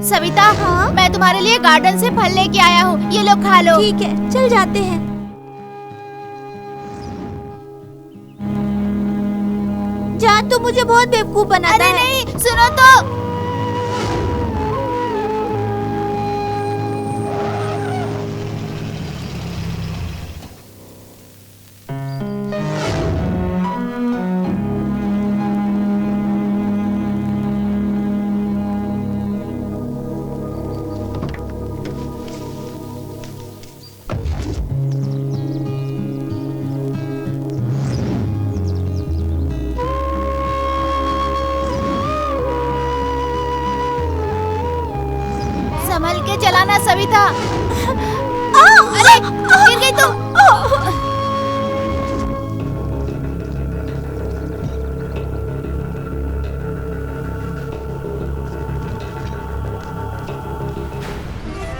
सविता, हाँ? मैं तुम्हारे लिए गार्डन से फल लेके आया हूँ, ये लो खा लो। ठीक है, चल जाते हैं। जान तो मुझे बहुत बेवकूफ बनाता है। अरे नहीं, सुनो तो। संभल के चलाना सविता। अरे गिर गई तुम।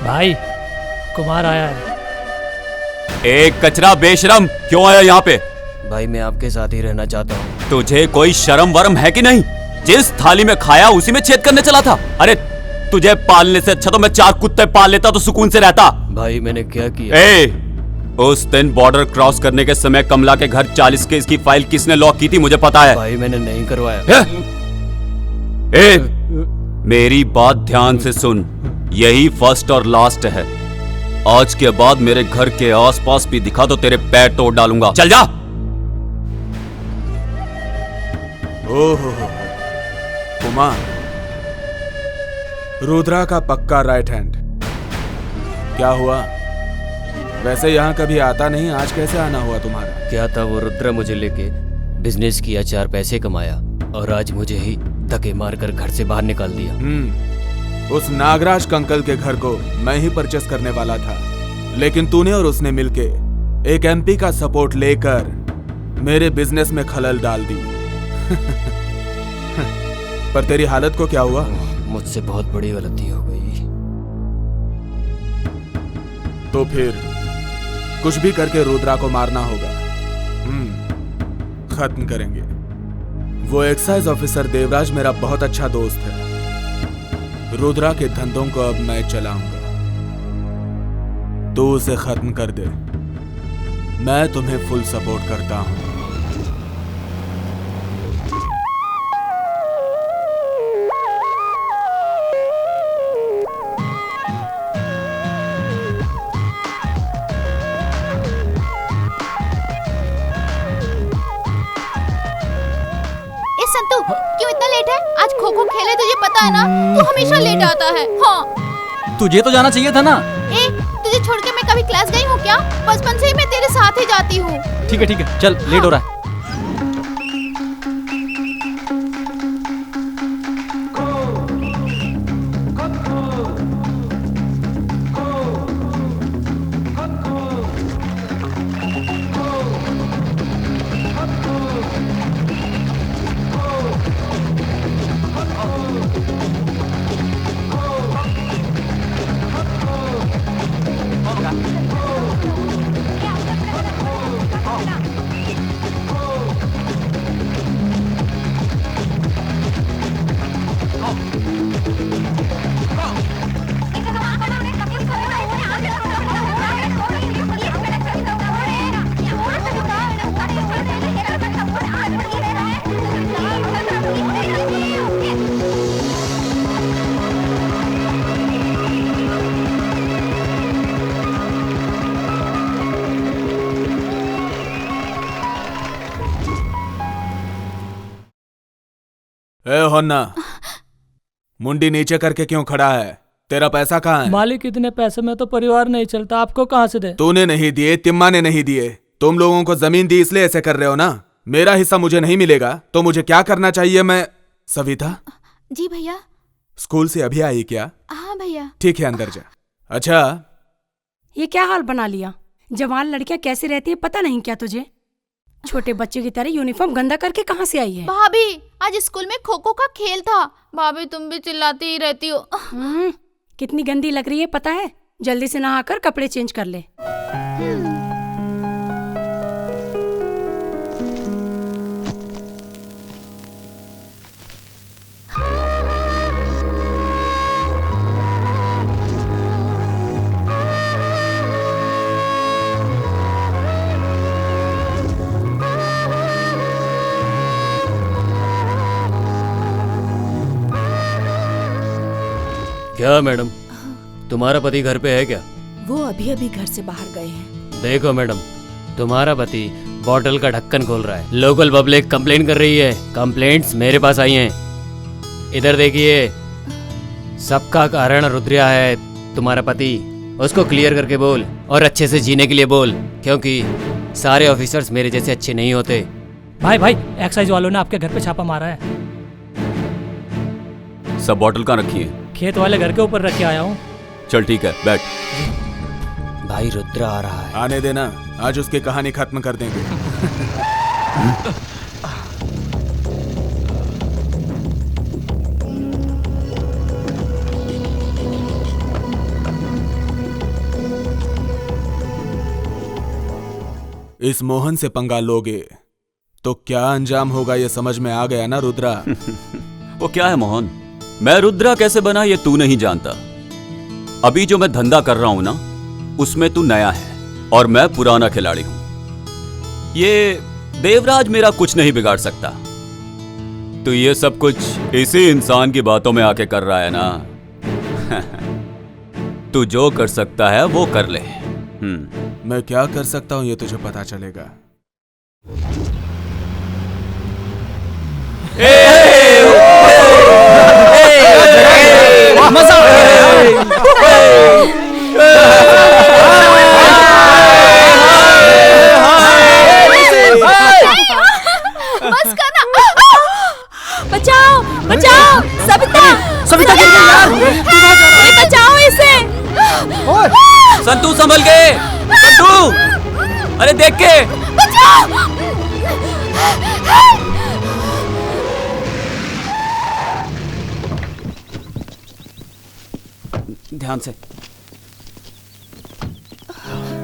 भाई, कुमार आया है। एक कचरा बेशरम, क्यों आया यहाँ पे? भाई मैं आपके साथ ही रहना चाहता हूँ। तुझे कोई शर्म वरम है कि नहीं? जिस थाली में खाया उसी में छेद करने चला था। अरे तुझे पालने से अच्छा तो मैं 4 कुत्ते पाल लेता तो सुकून से रहता। भाई मैंने क्या किया? उस दिन बॉर्डर क्रॉस करने के समय कमला के घर 40 केस की फाइल किसने लॉक की थी मुझे पता है। भाई मैंने नहीं करवाया। मेरी बात ध्यान से सुन, यही फर्स्ट और लास्ट है। आज के बाद मेरे घर के आसपास भी दिखा तो तेरे पैर तोड़ डालूंगा। चल जा। ओहो कुमार, रुद्रा का पक्का राइट हैंड। क्या हुआ? वैसे यहाँ कभी आता नहीं, आज कैसे आना हुआ तुम्हारा? क्या था, वो रुद्रा मुझे लेके बिजनेस किया, 4 पैसे कमाया और आज मुझे ही धक्के मारकर घर से बाहर निकाल दिया। उस नागराज कंकल के घर को मैं ही परचेस करने वाला था, लेकिन तूने और उसने मिलके एक एमपी का सपोर्ट लेकर मेरे बिजनेस में खलल डाल दी। पर तेरी हालत को क्या हुआ? मुझसे बहुत बड़ी गलती हो गई। तो फिर कुछ भी करके रुद्रा को मारना होगा। खत्म करेंगे। वो एक्साइज ऑफिसर देवराज मेरा बहुत अच्छा दोस्त है। रुद्रा के धंधों को अब मैं चलाऊंगा, तू उसे खत्म कर दे। मैं तुम्हें फुल सपोर्ट करता हूं। संतु, क्यों इतना लेट है? आज खो खो खेले, तुझे पता है ना, तू हमेशा लेट आता है। हाँ, तुझे तो जाना चाहिए था ना। तुझे छोड़ के मैं कभी क्लास गई हूँ क्या? बचपन से ही मैं तेरे साथ ही जाती हूँ। ठीक है, चल लेट हो रहा है। ए होन्ना, मुंडी नीचे करके क्यों खड़ा है? तेरा पैसा कहाँ है? मालिक, इतने पैसे में तो परिवार नहीं चलता, आपको कहाँ से दे? तूने नहीं दिए, तिम्मा ने नहीं दिए। तुम लोगों को जमीन दी इसलिए ऐसे कर रहे हो ना। मेरा हिस्सा मुझे नहीं मिलेगा तो मुझे क्या करना चाहिए? मैं सविता। जी भैया। स्कूल से अभी आई क्या? हाँ भैया। ठीक है, अंदर जा। अच्छा, ये क्या हाल बना लिया? जवान लड़कियां कैसे रहती है पता नहीं क्या तुझे? छोटे बच्चे की तरह यूनिफॉर्म गंदा करके कहाँ से आई है? भाभी, आज स्कूल में खो खो का खेल था। भाभी, तुम भी चिल्लाती ही रहती हो। कितनी गंदी लग रही है पता है? जल्दी से नहाकर कपड़े चेंज कर ले। क्या मैडम, तुम्हारा पति घर पे है क्या? वो अभी अभी घर से बाहर गए हैं। देखो मैडम, तुम्हारा पति बॉटल का ढक्कन खोल रहा है। लोकल पब्लिक कंप्लेन कर रही है। कंप्लेंट्स मेरे पास आई हैं। इधर देखिए, सबका कारण रुद्रिया है, तुम्हारा पति। उसको क्लियर करके बोल और अच्छे से जीने के लिए बोल, क्योंकि सारे ऑफिसर्स मेरे जैसे अच्छे नहीं होते। भाई भाई, एक्साइज वालों ने आपके घर पे छापा मारा है। सब बॉटल कहाँ रखी है? खेत वाले घर के ऊपर रख के आया हूँ। चल ठीक है, बैठ। भाई रुद्र आ रहा है। आने देना, आज उसकी कहानी खत्म कर देंगे। इस मोहन से पंगा लोगे तो क्या अंजाम होगा, ये समझ में आ गया ना रुद्रा? वो क्या है मोहन? मैं रुद्रा कैसे बना ये तू नहीं जानता। अभी जो मैं धंधा कर रहा हूं ना, उसमें तू नया है और मैं पुराना खिलाड़ी हूं। ये देवराज मेरा कुछ नहीं बिगाड़ सकता। तो ये सब कुछ इसी इंसान की बातों में आके कर रहा है ना। तू जो कर सकता है वो कर ले। मैं क्या कर सकता हूं ये तुझे पता चलेगा। बस करना। बचाओ बचाओ, सविता सविता गिर गई यार। अरे बचाओ इसे। संतू संभल के, संतू, अरे देख के। बचाओ। ध्यान से।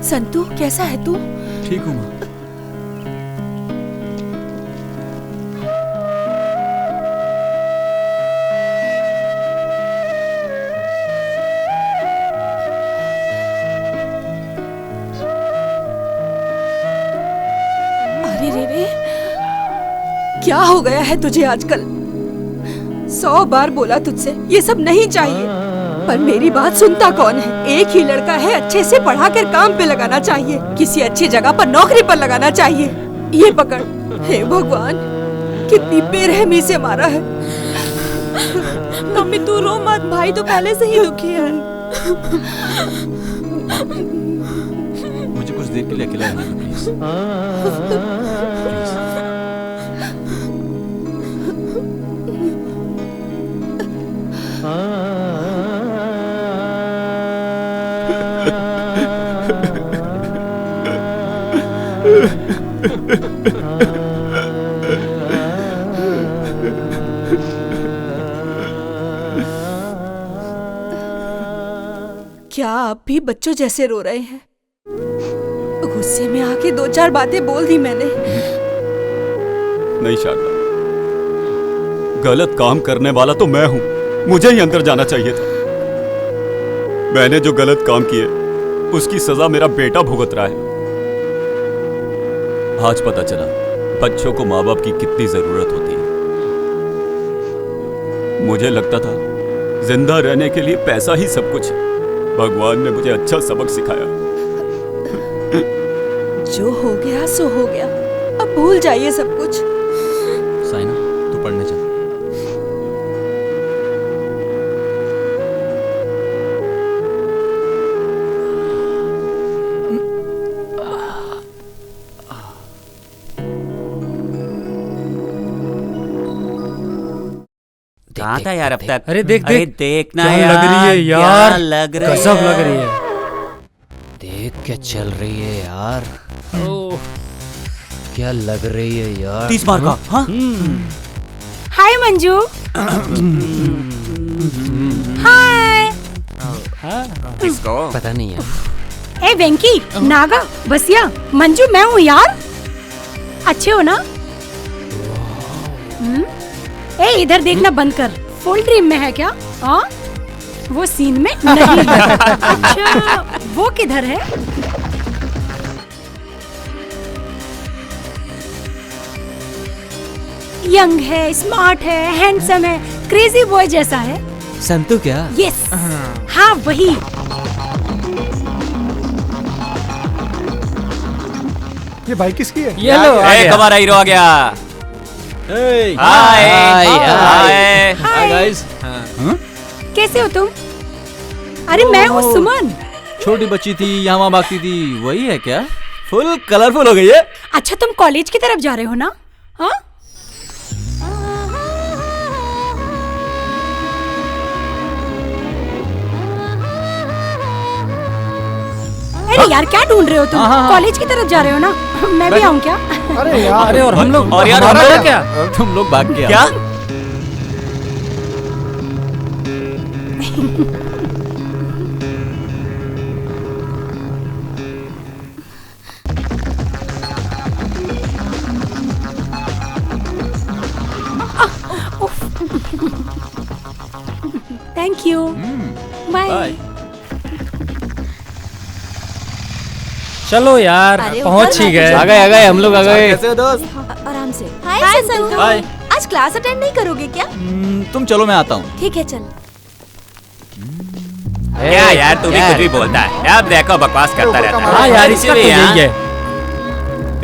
संतू, कैसा है तू? ठीक हूँ माँ। अरे रे, क्या हो गया है तुझे आजकल? 100 बार बोला तुझसे ये सब नहीं चाहिए, पर मेरी बात सुनता कौन है? एक ही लड़का है, अच्छे से पढ़ा कर काम पे लगाना चाहिए, किसी अच्छी जगह पर नौकरी पर लगाना चाहिए। ये पकड़। हे भगवान, कितनी बेरहमी से मारा है। मम्मी तू रो मत, भाई तो पहले से ही दुखी है। मुझे कुछ देर के लिए अकेला रहना प्लीज। क्या आप भी बच्चों जैसे रो रहे हैं? गुस्से में आके 2-4 बातें बोल दी मैंने। नहीं शारदा, गलत काम करने वाला तो मैं हूं, मुझे ही अंदर जाना चाहिए था। मैंने जो गलत काम किए उसकी सजा मेरा बेटा भुगत रहा है। आज पता चला बच्चों को माँ बाप की कितनी जरूरत होती है। मुझे लगता था जिंदा रहने के लिए पैसा ही सब कुछ है। भगवान ने मुझे अच्छा सबक सिखाया। जो हो गया सो हो गया, अब भूल जाइए सब कुछ। साइना, तू पढ़ने जा। कहाँ था यार अब तक? अरे देख अरे देख, देखना क्या यार, लग रही है क्या यार, लग रही गजब है। लग रही है। देख क्या चल रही है यार। क्या लग रही है यार। 30 मार्क का। हाँ? हाय मंजू। हाय। किसको? पता नहीं है। ए वेंकी, नागा, बसिया, मंजू मैं हूँ यार। अच्छे हो ना? ए इधर देखना बंद कर, फुल ड्रीम में है क्या? हाँ, वो सीन में नहीं है। अच्छा, वो किधर है? यंग है, स्मार्ट है, हैंडसम है, क्रेजी बॉय जैसा है। संतू क्या? यस, हाँ वही। ये बाइक किसकी है? ये लो आ गया। हमारा हीरो आ गया। Hey! Hi hi. Hi guys. कैसे हो तुम? अरे मैं हूँ सुमन। छोटी बच्ची थी यहाँ वहाँ भागती थी, वही है क्या? फुल कलरफुल हो गई है। अच्छा तुम कॉलेज की तरफ जा रहे हो ना? हाँ? अरे यार क्या ढूंढ रहे हो तुम? कॉलेज की तरफ जा रहे हो ना? मैं भी आऊँ क्या? अरे यार, अरे और हम लोग और यार हमारा हमारा क्या? तुम लोग भाग गया क्या? Thank you. बाय। चलो यार, अरे पहुंच ही गए। आ गए हम लोग आ गए। कैसे हो दोस्त? आराम से। हाय संतू। हाय। आज क्लास अटेंड नहीं करोगे क्या? तुम चलो मैं आता हूँ। ठीक है चल। क्या यार तू भी कुछ भी बोलता है। अब देखो बकवास करता रहता है। हाँ यार, इसका तो यही है।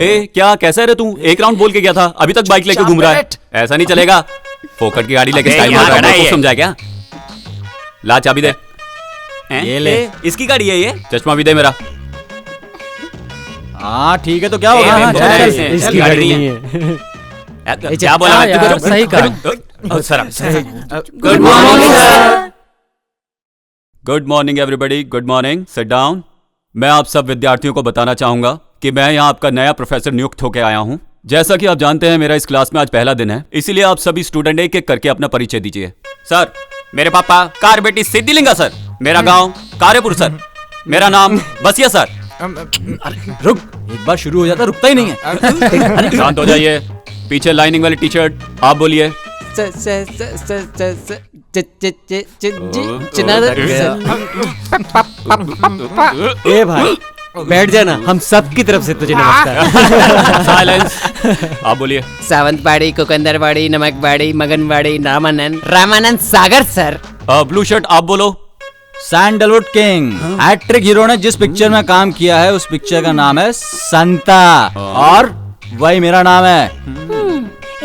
ए क्या कैसा रे तू? एक राउंड बोल के गया था, अभी तक बाइक लेके घूम रहा है। ऐसा नहीं चलेगा। फोकट की गाड़ी लेके स्टाइल मार रहा है। समझा क्या? ला चाबी दे। ये ले। इसकी गाड़ी है ये। चश्मा भी दे मेरा। हाँ ठीक है, तो क्या होगा? हाँ, हाँ, चल, चल, चल, चल। इसकी गाड़ी नहीं है। क्या बोला? हाँ मैं यार, तुझे? सही कहा। Good morning sir. Good morning everybody, good morning. Sit down. मैं आप सब विद्यार्थियों को बताना चाहूंगा कि मैं यहाँ आपका नया प्रोफेसर नियुक्त होकर आया हूँ। जैसा कि आप जानते हैं मेरा इस क्लास में आज पहला दिन है, इसीलिए आप सभी स्टूडेंट एक एक करके अपना परिचय दीजिए। सर, मेरे पापा कारबेटी सिद्धिलिंगा सर। मेरा गांव कार्यपुर सर। मेरा नाम बसिया सर। रुक, एक बार शुरू हो जाता रुकता ही नहीं है। शांत हो जाइए। पीछे लाइनिंग वाली टी शर्ट, आप बोलिए। ए भाई बैठ जाना, हम सब की तरफ से तुझे नमस्कार। साइलेंस। आप बोलिए। Sawantwadi, कोकंदरवाड़ी, नमकवाड़ी, मगनवाड़ी, Ramanand Sagar sir. Blue shirt आप बोलो। Sandalwood king. हैट्रिक हीरो ने जिस पिक्चर में काम किया है उस पिक्चर का नाम है संता, और वही मेरा नाम है।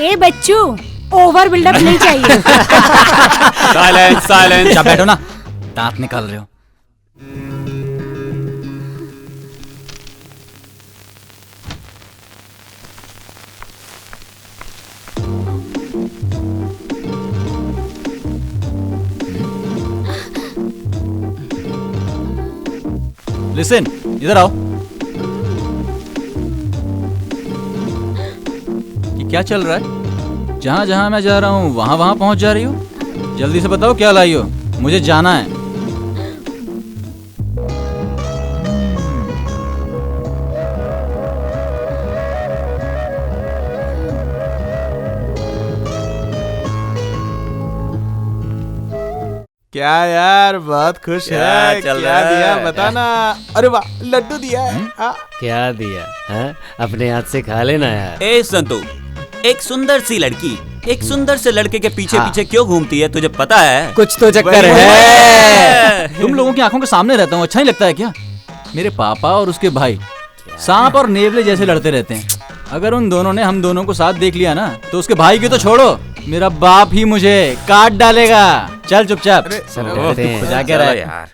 ए बच्चू, ओवर बिल्डअप नहीं चाहिए। Silence silence. क्या बैठो ना, दांत निकाल रहे हो। लिसन, इधर आओ। ये क्या चल रहा है? जहां जहां मैं जा रहा हूं वहां वहां पहुंच जा रही हो। जल्दी से बताओ क्या लाई हो, मुझे जाना है। क्या यार, बहुत खुश क्या है। चल क्या रहा है? दिया बता ना। अरे वाह, लड्डू दिया है। क्या दिया है? अपने हाथ से खा लेना यार। ए संतू, एक सुंदर सी लड़की एक सुंदर से लड़के के पीछे पीछे क्यों घूमती है, तुझे पता है? कुछ तो चक्कर वही- है। तुम लोगों की आंखों के सामने रहता हूँ, अच्छा नहीं लगता है क्या? मेरे पापा और उसके भाई सांप और नेवले जैसे लड़ते रहते हैं। अगर उन दोनों ने हम दोनों को साथ देख लिया ना, तो उसके भाई की तो छोड़ो, मेरा बाप ही मुझे काट डालेगा। चल चुपचाप सब डरते हैं। जाके चलो रह। यार।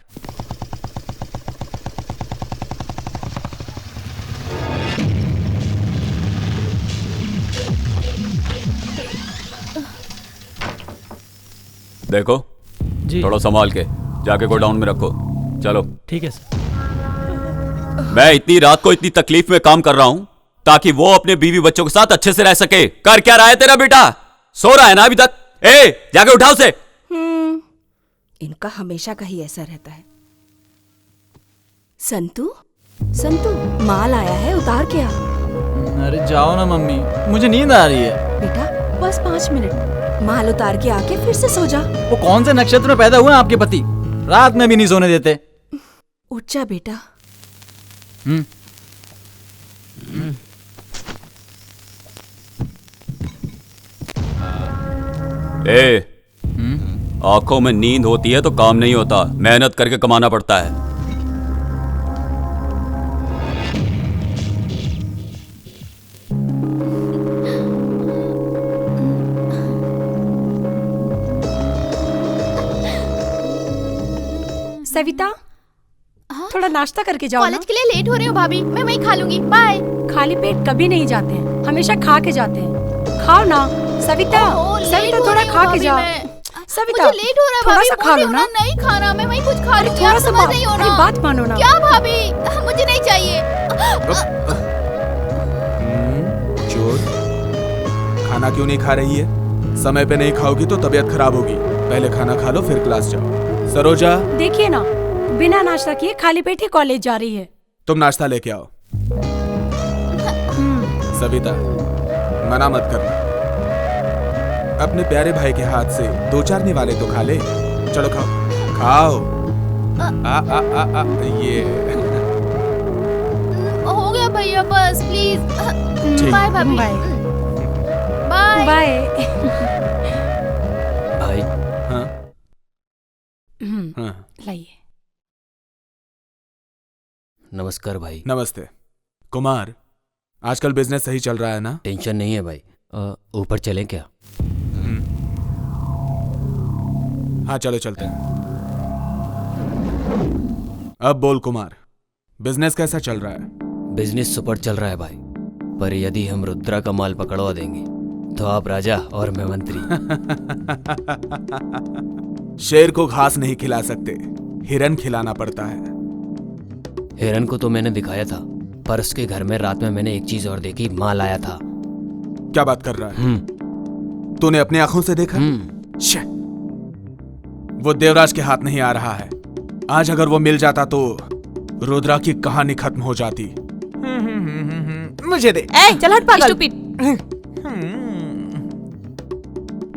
देखो जी थोड़ा संभाल के, जाके गोडाउन में रखो। चलो। ठीक है सर। मैं इतनी रात को इतनी तकलीफ में काम कर रहा हूं ताकि वो अपने बीवी बच्चों के साथ अच्छे से रह सके। कर क्या रहा है तेरा बेटा? सो रहा है ना अभी तक? ए जाके उठाओ उसे। इनका हमेशा का ही ऐसा रहता है। संतू, संतू, माल आया है, उतार के आ। अरे जाओ ना मम्मी, मुझे नींद आ रही है। बेटा बस 5 मिनट, माल उतार के आके फिर से सो जा। वो कौन से नक्षत्र में पैदा हुए हैं आपके पति? रात में भी नहीं सोने देते। उठ जा बेटा। ए आंखों में नींद होती है तो काम नहीं होता, मेहनत करके कमाना पड़ता है। सविता, थोड़ा नाश्ता करके जाओ ना। कॉलेज के लिए लेट हो रही हूँ भाभी, मैं वहीं खा लूंगी। बाय। खाली पेट कभी नहीं जाते हैं, हमेशा खा के जाते हैं। खाओ ना सविता। सविता थोड़ा खा के जाओ। सविता, मुझे लेट हो रहा है थोड़ा भाभी, सा खा लो ना। नहीं खाना, मैं वहीं कुछ खा लूंगी। थोड़ा आप सा समझ नहीं हो मेरी ना। बात मानो ना। क्या भाभी, मुझे नहीं चाहिए। चोर, खाना क्यों नहीं खा रही है? समय पे नहीं खाओगी तो तबीयत खराब होगी। पहले खाना खा लो फिर क्लास जाओ। सरोजा, देखिए ना, बिना नाश्ता किए खाली पेट ही कॉलेज जा रही है। तुम नाश्ता लेके आओ। सविता, मना मत करना। अपने प्यारे भाई के हाथ से 2-4 निवाले तो खा ले। चलो खाओ खाओ। ये हो गया भैया, बस प्लीज। ठीक। बाय भाभी। Bye bye. बाय। भाई हाँ हाँ, लाइए। नमस्कार भाई। नमस्ते। कुमार, आजकल बिजनेस सही चल रहा है ना? टेंशन नहीं है भाई। ऊपर चलें क्या? हाँ चलो चलते हैं। अब बोल कुमार, बिजनेस कैसा चल रहा है? बिजनेस सुपर चल रहा है भाई, पर यदि हम रुद्रा का माल पकड़वा देंगे तो आप राजा और मैं मंत्री। शेर को घास नहीं खिला सकते, हिरन खिलाना पड़ता है। हिरन को तो मैंने दिखाया था, पर उसके घर में रात में मैंने एक चीज और देखी, माल आया था। क्या बात कर रहा है? तूने अपनी आंखों से देखा? शे, वो देवराज के हाथ नहीं आ रहा है। आज अगर वो मिल जाता तो रुद्रा की कहानी खत्म हो जाती। मुझे दे। चल हट पागल।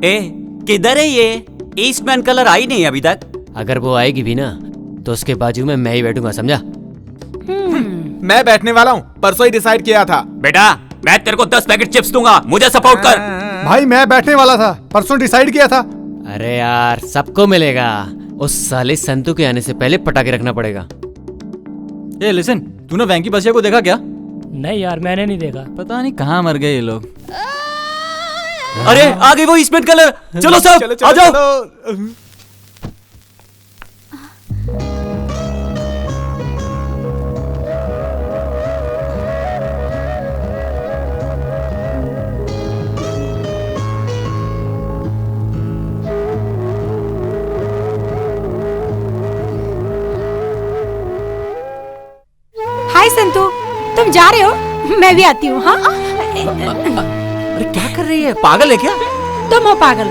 ए, किधर है ये? ईस्टमैन कलर आई नहीं अभी तक। अगर वो आएगी भी ना तो उसके बाजू में मैं ही बैठूंगा, समझा? मैं बैठने वाला हूँ, परसों ही डिसाइड किया था। बेटा, मैं तेरे को 10 पैकेट चिप्स दूंगा, मुझे सपोर्ट कर। भाई मैं बैठने वाला था, परसों डिसाइड किया था। अरे यार, सबको मिलेगा। उस साले संतू के आने से पहले पटाखे रखना पड़ेगा। ए लिसन, तूने वैंकी बसिया को देखा क्या? नहीं यार, मैंने नहीं देखा। पता नहीं कहाँ मर गए ये लोग। अरे आ गई वो ईस्टमैन कलर। चलो सब आ जाओ। हाय संतू, तुम जा रहे हो? मैं भी आती हूँ। हाँ अरे क्या कर रही है, पागल है क्या? तुम हो पागल।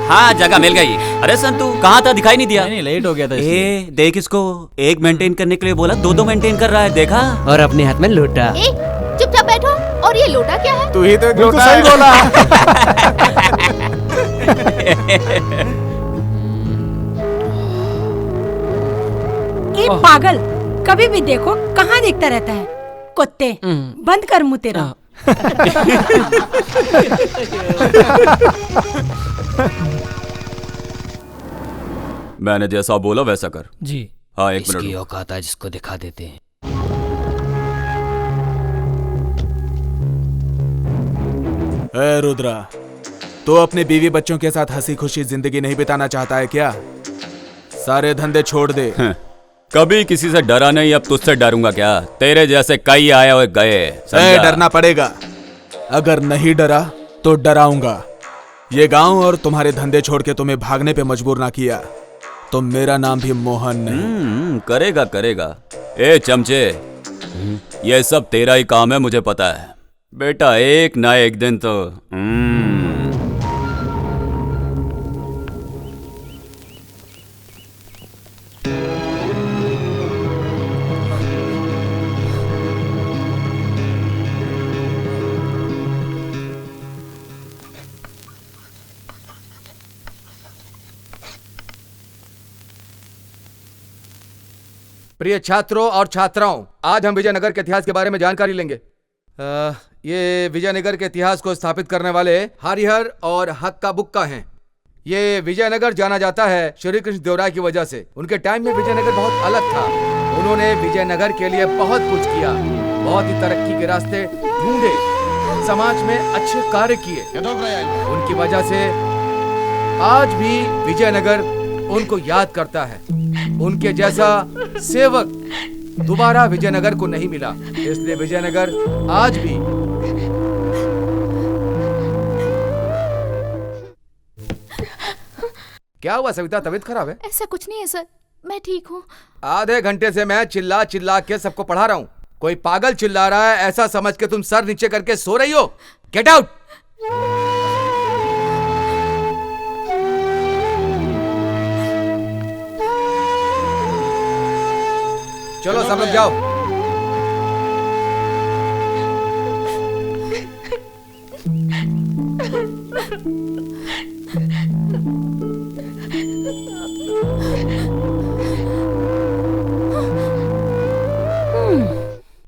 हाँ, जगह मिल गई। अरे संतू, कहाँ था? दिखाई नहीं दिया। नहीं लेट हो गया था इसलिए। ए, देख इसको, एक मेंटेन करने के लिए बोला, 2-2 मेंटेन कर रहा है, देखा? और अपने हाथ में लोटा। ए, चुपचाप बैठो। और ये लोटा क्या है? तू ही तो एक बिल्कुल लोटा सही है। बोला। ए पागल, कभी भी देखो कहाँ देखता रहता है? कुत्ते, बंद कर मुंह तेरा। मैंने जैसा बोला वैसा कर। जी। हाँ, 1 इसकी मिनट। औकात है जिसको दिखा देते हैं। ए रुद्रा, तो अपने बीवी बच्चों के साथ हंसी खुशी जिंदगी नहीं बिताना चाहता है क्या? सारे धंधे छोड़ दे। कभी किसी से डरा नहीं, अब तुझसे डरूंगा क्या? तेरे जैसे कई आए हुए गए, समझा? डरना पड़ेगा। अगर नहीं डरा तो डराऊंगा। ये गांव और तुम्हारे धंधे छोड़ के तुम्हें भागने पे मजबूर ना किया तो मेरा नाम भी मोहन नहीं। करेगा करेगा। ए चमचे, ये सब तेरा ही काम है, मुझे पता है बेटा। एक ना एक दिन तो प्रिय छात्रों और छात्राओं, आज हम विजयनगर के इतिहास के बारे में जानकारी लेंगे। ये विजयनगर के इतिहास को स्थापित करने वाले हरिहर और हक्का बुक्का हैं। ये विजयनगर जाना जाता है श्री कृष्ण देवराय की वजह से। उनके टाइम में विजयनगर बहुत अलग था। उन्होंने विजयनगर के लिए बहुत कुछ किया, बहुत ही तरक्की के रास्ते ढूंढे, समाज में अच्छे कार्य किए। उनकी वजह से आज भी विजयनगर उनको याद करता है। उनके जैसा सेवक दोबारा विजयनगर को नहीं मिला, इसलिए विजयनगर आज भी क्या हुआ सविता, तबीयत खराब है? ऐसा कुछ नहीं है सर, मैं ठीक हूँ। आधे घंटे से मैं चिल्ला चिल्ला के सबको पढ़ा रहा हूँ। कोई पागल चिल्ला रहा है ऐसा समझ के तुम सर नीचे करके सो रही हो। Get out. चलो सब लोग जाओ।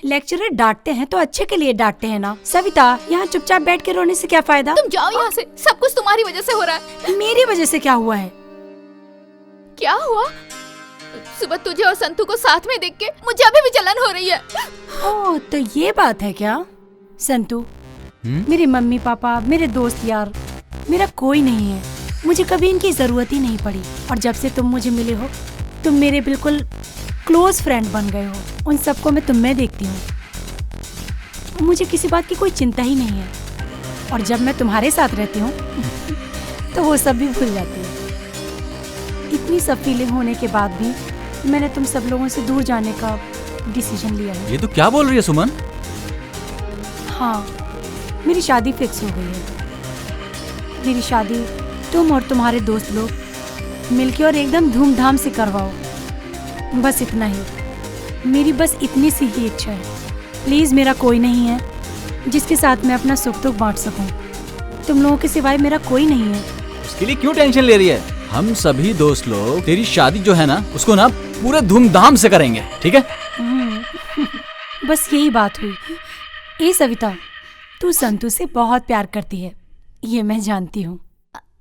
लेक्चरर डांटते हैं तो अच्छे के लिए डांटते हैं ना। सविता, यहाँ चुपचाप बैठ के रोने से क्या फायदा? तुम जाओ यहाँ से, सब कुछ तुम्हारी वजह से हो रहा है। मेरी वजह से क्या हुआ है? क्या हुआ? सुबह तुझे और संतू को साथ में देख के मुझे अभी भी जलन हो रही है। ओह, तो ये बात है क्या? संतू, मेरे मम्मी पापा, मेरे दोस्त यार, मेरा कोई नहीं है। मुझे कभी इनकी जरूरत ही नहीं पड़ी, और जब से तुम मुझे मिले हो तुम मेरे बिल्कुल क्लोज फ्रेंड बन गए हो। उन सबको मैं तुम में देखती हूँ। मुझे किसी बात की कोई चिंता ही नहीं है, और जब मैं तुम्हारे साथ रहती हूँ तो वो सब भी भूल जाती है। इतनी सब फीलिंग होने के बाद भी मैंने तुम सब लोगों से दूर जाने का डिसीजन लिया है। ये तो क्या बोल रही है सुमन? हाँ, मेरी शादी फिक्स हो गई है। मेरी शादी तुम और तुम्हारे दोस्त लोग मिलके और एकदम धूमधाम से करवाओ। बस इतना ही, मेरी बस इतनी सी ही इच्छा है। प्लीज, मेरा कोई नहीं है जिसके साथ मैं अपना सुख दुख बांट सकूं। तुम लोगों के सिवाय मेरा कोई नहीं है। उसके लिए क्यों टेंशन ले रही है? हम सभी दोस्त लोग तेरी शादी जो है ना उसको ना पूरे धूमधाम से करेंगे, ठीक है? बस यही बात हुई। ए सविता, तू संतू से बहुत प्यार करती है, ये मैं जानती हूँ।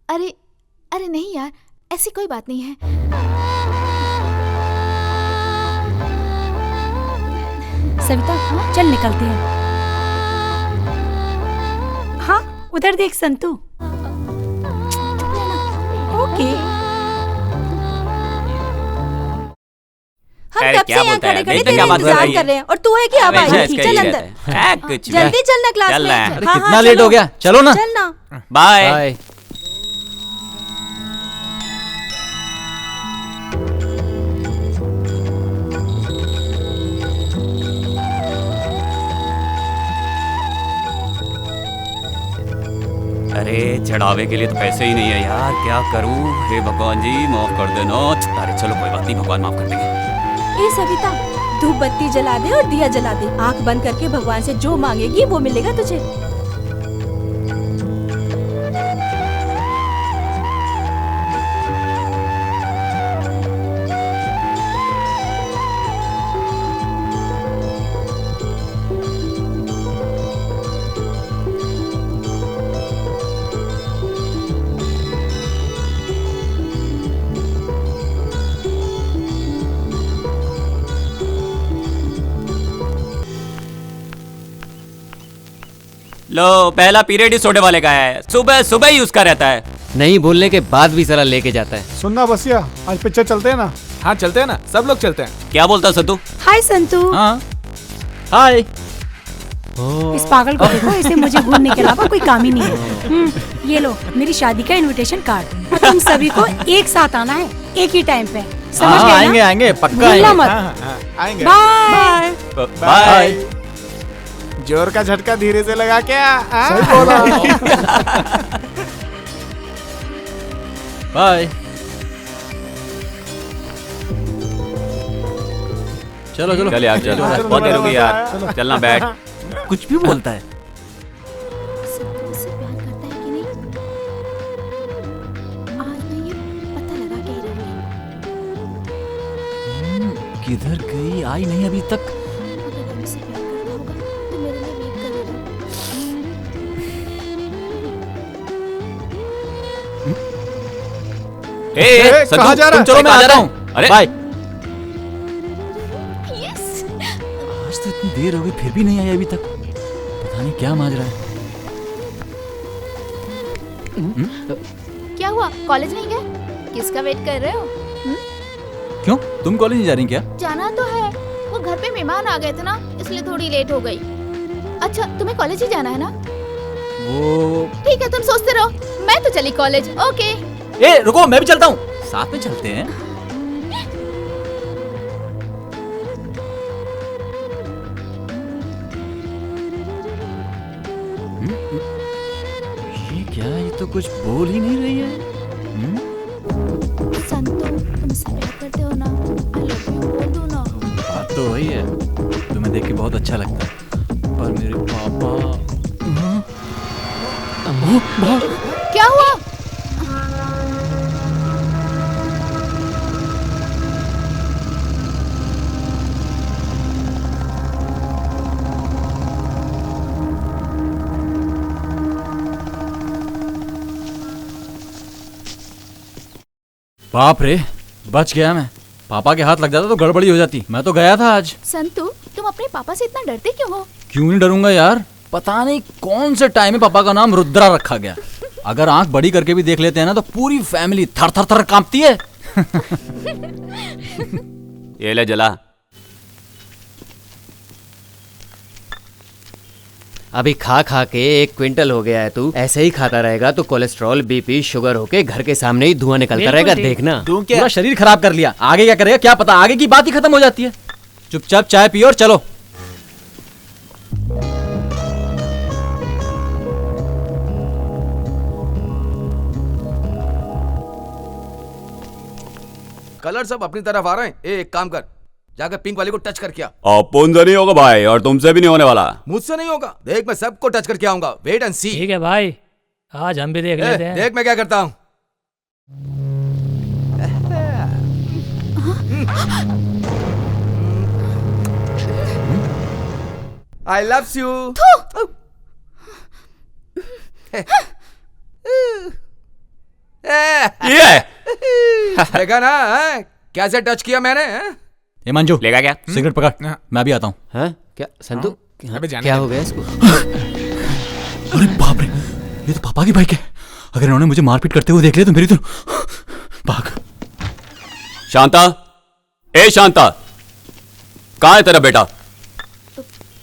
अरे अरे नहीं यार, ऐसी कोई बात नहीं है। सविता, चल निकलते हैं। हाँ, उधर देख संतू। ओके। हम कब से यहाँ खड़े खड़े तेरा इंतजार कर रहे हैं, और तू है कि अब आई थी? चल अंदर, जल्दी चलना क्लास में। कितना लेट हो गया, चलो ना। चलना। बाय। अरे चढ़ावे के लिए तो पैसे ही नहीं है यार, क्या करूं? हे भगवान जी माफ कर देना। अरे चलो कोई बात नहीं, भगवान माफ कर देंगे। ए सविता, धूप बत्ती जला दे और दिया जला दे। आंख बंद करके भगवान से जो मांगेगी वो मिलेगा तुझे। लो, पहला पीरियड ही सोडे वाले का है। सुबह सुबह ही उसका रहता है। नहीं बोलने के बाद भी सारा लेके जाता है। सुनना बसिया, आज पिक्चर चलते हैं ना? हाँ चलते हैं ना, सब लोग चलते हैं। क्या बोलता संतू? हाय संतू। हाँ, हाय। इस पागल को देखो, इसे मुझे घूमने के अलावा कोई काम ही नहीं है। ये लो मेरी शादी का इनविटेशन कार्ड, और तुम सभी को एक साथ आना है, एक ही टाइम पे। समझ गए ना? आएंगे आएंगे, पक्का भूलना आएंगे। मत। आएंगे। Bye bye. जोर का झटका धीरे से लगा क्या? सही बोला। बाय। चलो चलो चल यार, चल बहुत देर हो गई यार, चलना बैठ। कुछ भी बोलता है। उससे प्यार करता है कि नहीं, आज मैं ये पता लगा के ही रहूंगी। किधर गई? आई नहीं अभी तक। अगर मैं उससे प्यार करता होगा तो मेरे लिए वेट करेगा। कहाँ जा रहा है? चलो मैं आ रहा हूँ। अरे बाय। आज तो इतनी देर हो गई फिर भी नहीं आई अभी तक। पता नहीं क्या माजरा है। क्या हुआ, कॉलेज नहीं गए? किसका वेट कर रहे हो? क्यों, तुम कॉलेज नहीं जा रही क्या? जाना तो है, वो घर पे मेहमान आ गए थे ना, इसलिए थोड़ी लेट हो गई। अच्छा, तुम्हें कॉलेज ही जाना है ना? वो ठीक है, तुम सोचते रहो, मैं तो चली कॉलेज। ओके। ए रुको, मैं भी चलता हूँ। साथ में चलते हैं। ये क्या, ये तो कुछ बोल ही नहीं रही है। संतू, तुम सब प्यार करते हो ना? आई लव यू बोल दो ना। बात तो वही है, तुम्हें देख के बहुत अच्छा लगता है, पर मेरे पापा। क्या हुआ? बाप रे, बच गया मैं। पापा के हाथ लग जाता तो गड़बड़ी हो जाती। मैं तो गया था आज। संतू, तुम अपने पापा से इतना डरते क्यों हो? क्यों नहीं डरूंगा यार, पता नहीं कौन से टाइम में पापा का नाम रुद्रा रखा गया। अगर आंख बड़ी करके भी देख लेते हैं ना तो पूरी फैमिली थर थर थर कांपती है। ये ले जला। अभी खा खा के 1 क्विंटल हो गया है तू। ऐसे ही खाता रहेगा तो कोलेस्ट्रॉल, बीपी, शुगर होके घर के सामने ही धुआं निकलता रहेगा, देखना। तू क्या पूरा शरीर खराब कर लिया, आगे क्या करेगा क्या पता, आगे की बात ही खत्म हो जाती है। चुपचाप चाय पियो और चलो। कलर सब अपनी तरफ आ रहे हैं। एक काम कर, जाकर पिंक वाले को टच करके आ। अपन से नहीं होगा भाई, और तुमसे भी नहीं होने वाला। मुझसे नहीं होगा, देख मैं सबको टच करके आऊंगा। वेट एंड सी। ठीक है भाई, आज हम भी देख लेते हैं। देख मैं क्या करता हूँ। I love you. देखा ना, कैसे टच किया मैंने? ए मंजू, लेगा क्या? सिगरेट पकड़, मैं भी आता हूँ। हाँ क्या संतु, हाँ? क्या हो गया इसको? अरे बाप रे, ये तो पापा की बाइक है। अगर इन्होंने मुझे मारपीट करते हुए देख लिया तो मेरी तो भाग। शांता, ए शांता, कहाँ है तेरा बेटा?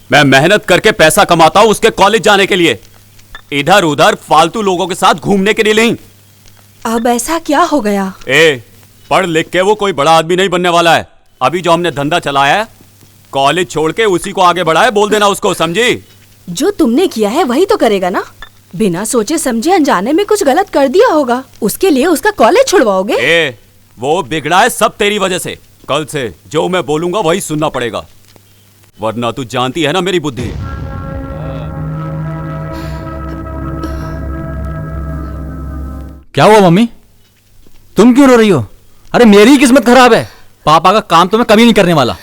मैं मेहनत करके पैसा कमाता हूं उसके कॉलेज जाने के लिए, इधर उधर फालतू लोगों के साथ घूमने के लिए नहीं। अब ऐसा क्या हो गया? ए, पढ़ लिख के वो कोई बड़ा आदमी नहीं बनने वाला है। अभी जो हमने धंधा चलाया है, कॉलेज छोड़ के उसी को आगे बढ़ाए, बोल देना उसको, समझी? जो तुमने किया है वही तो करेगा ना। बिना सोचे समझे अनजाने में कुछ गलत कर दिया होगा, उसके लिए उसका कॉलेज छुड़वाओगे? ए, वो बिगड़ा है सब तेरी वजह से। कल से जो मैं बोलूंगा वही सुनना पड़ेगा, वरना तू जानती है ना मेरी बुद्धि। क्या हुआ मम्मी, तुम क्यों रो रही हो? अरे मेरी ही किस्मत खराब है, पापा का काम तो मैं कभी नहीं करने वाला।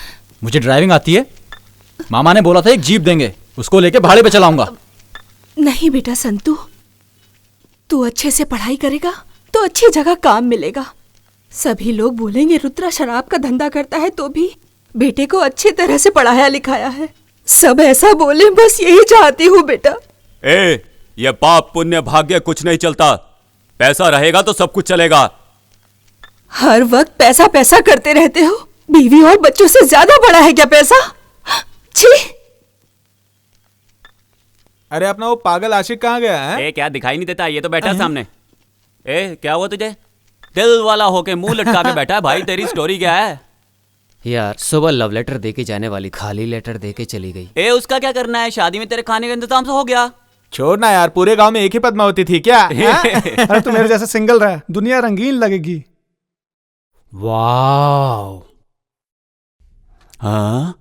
मुझे ड्राइविंग आती है, मामा ने बोला था एक जीप देंगे, उसको लेके भाड़े पे चलाऊंगा। नहीं बेटा संतू, तू अच्छे से पढ़ाई करेगा तो अच्छी जगह काम मिलेगा। सभी लोग बोलेंगे रुद्रा शराब का धंधा करता है, तो भी बेटे को अच्छी तरह से पढ़ाया लिखाया है। सब ऐसा बोले, बस यही चाहती हूँ बेटा। ए, ये पाप पुण्य भाग्य कुछ नहीं चलता, पैसा रहेगा तो सब कुछ चलेगा। हर वक्त पैसा पैसा करते रहते हो, बीवी और बच्चों से ज्यादा बड़ा है क्या पैसा? छी! अरे अपना वो पागल आशिक कहाँ गया है? ए, क्या दिखाई नहीं देता? ये तो बैठा सामने। ए, क्या हुआ तुझे? दिल वाला होके मुंह लटका के बैठा है भाई। तेरी स्टोरी क्या है? यार सुबह लव लेटर देके जाने वाली खाली लेटर देके चली गई। ए, उसका क्या करना है? शादी में तेरे खाने का इंतजाम तो हो गया। छोड़ना यार, पूरे गांव में एक ही पद्मावती थी क्या? अरे तू मेरे जैसा सिंगल रहा, दुनिया रंगीन लगेगी। वाह। हाँ,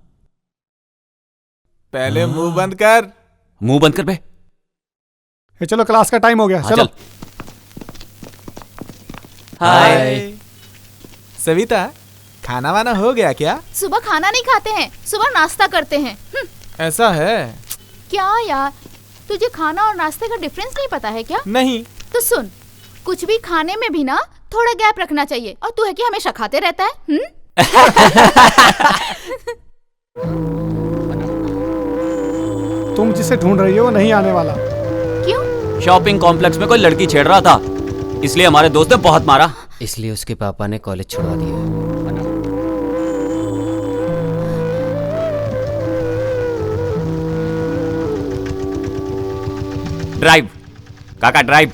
पहले मुंह बंद कर। मुंह बंद कर बे। चलो क्लास का टाइम हो गया, चलो। हाय सविता, खाना वाना हो गया क्या? सुबह खाना नहीं खाते हैं, सुबह नाश्ता करते हैं। ऐसा है क्या यार, तुझे खाना और नाश्ते का डिफरेंस नहीं पता है क्या? नहीं। तो सुन, कुछ भी खाने में भी ना थोड़ा गैप रखना चाहिए। और तू है कि हमेशा खाते रहता है। तुम जिसे ढूंढ रही हो वो नहीं आने वाला। क्यों? शॉपिंग कॉम्प्लेक्स में कोई लड़की छेड़ रहा था, इसलिए हमारे दोस्त ने बहुत मारा। इसलिए उसके पापा ने कॉलेज छुड़वा दिया। ड्राइव काका ड्राइव।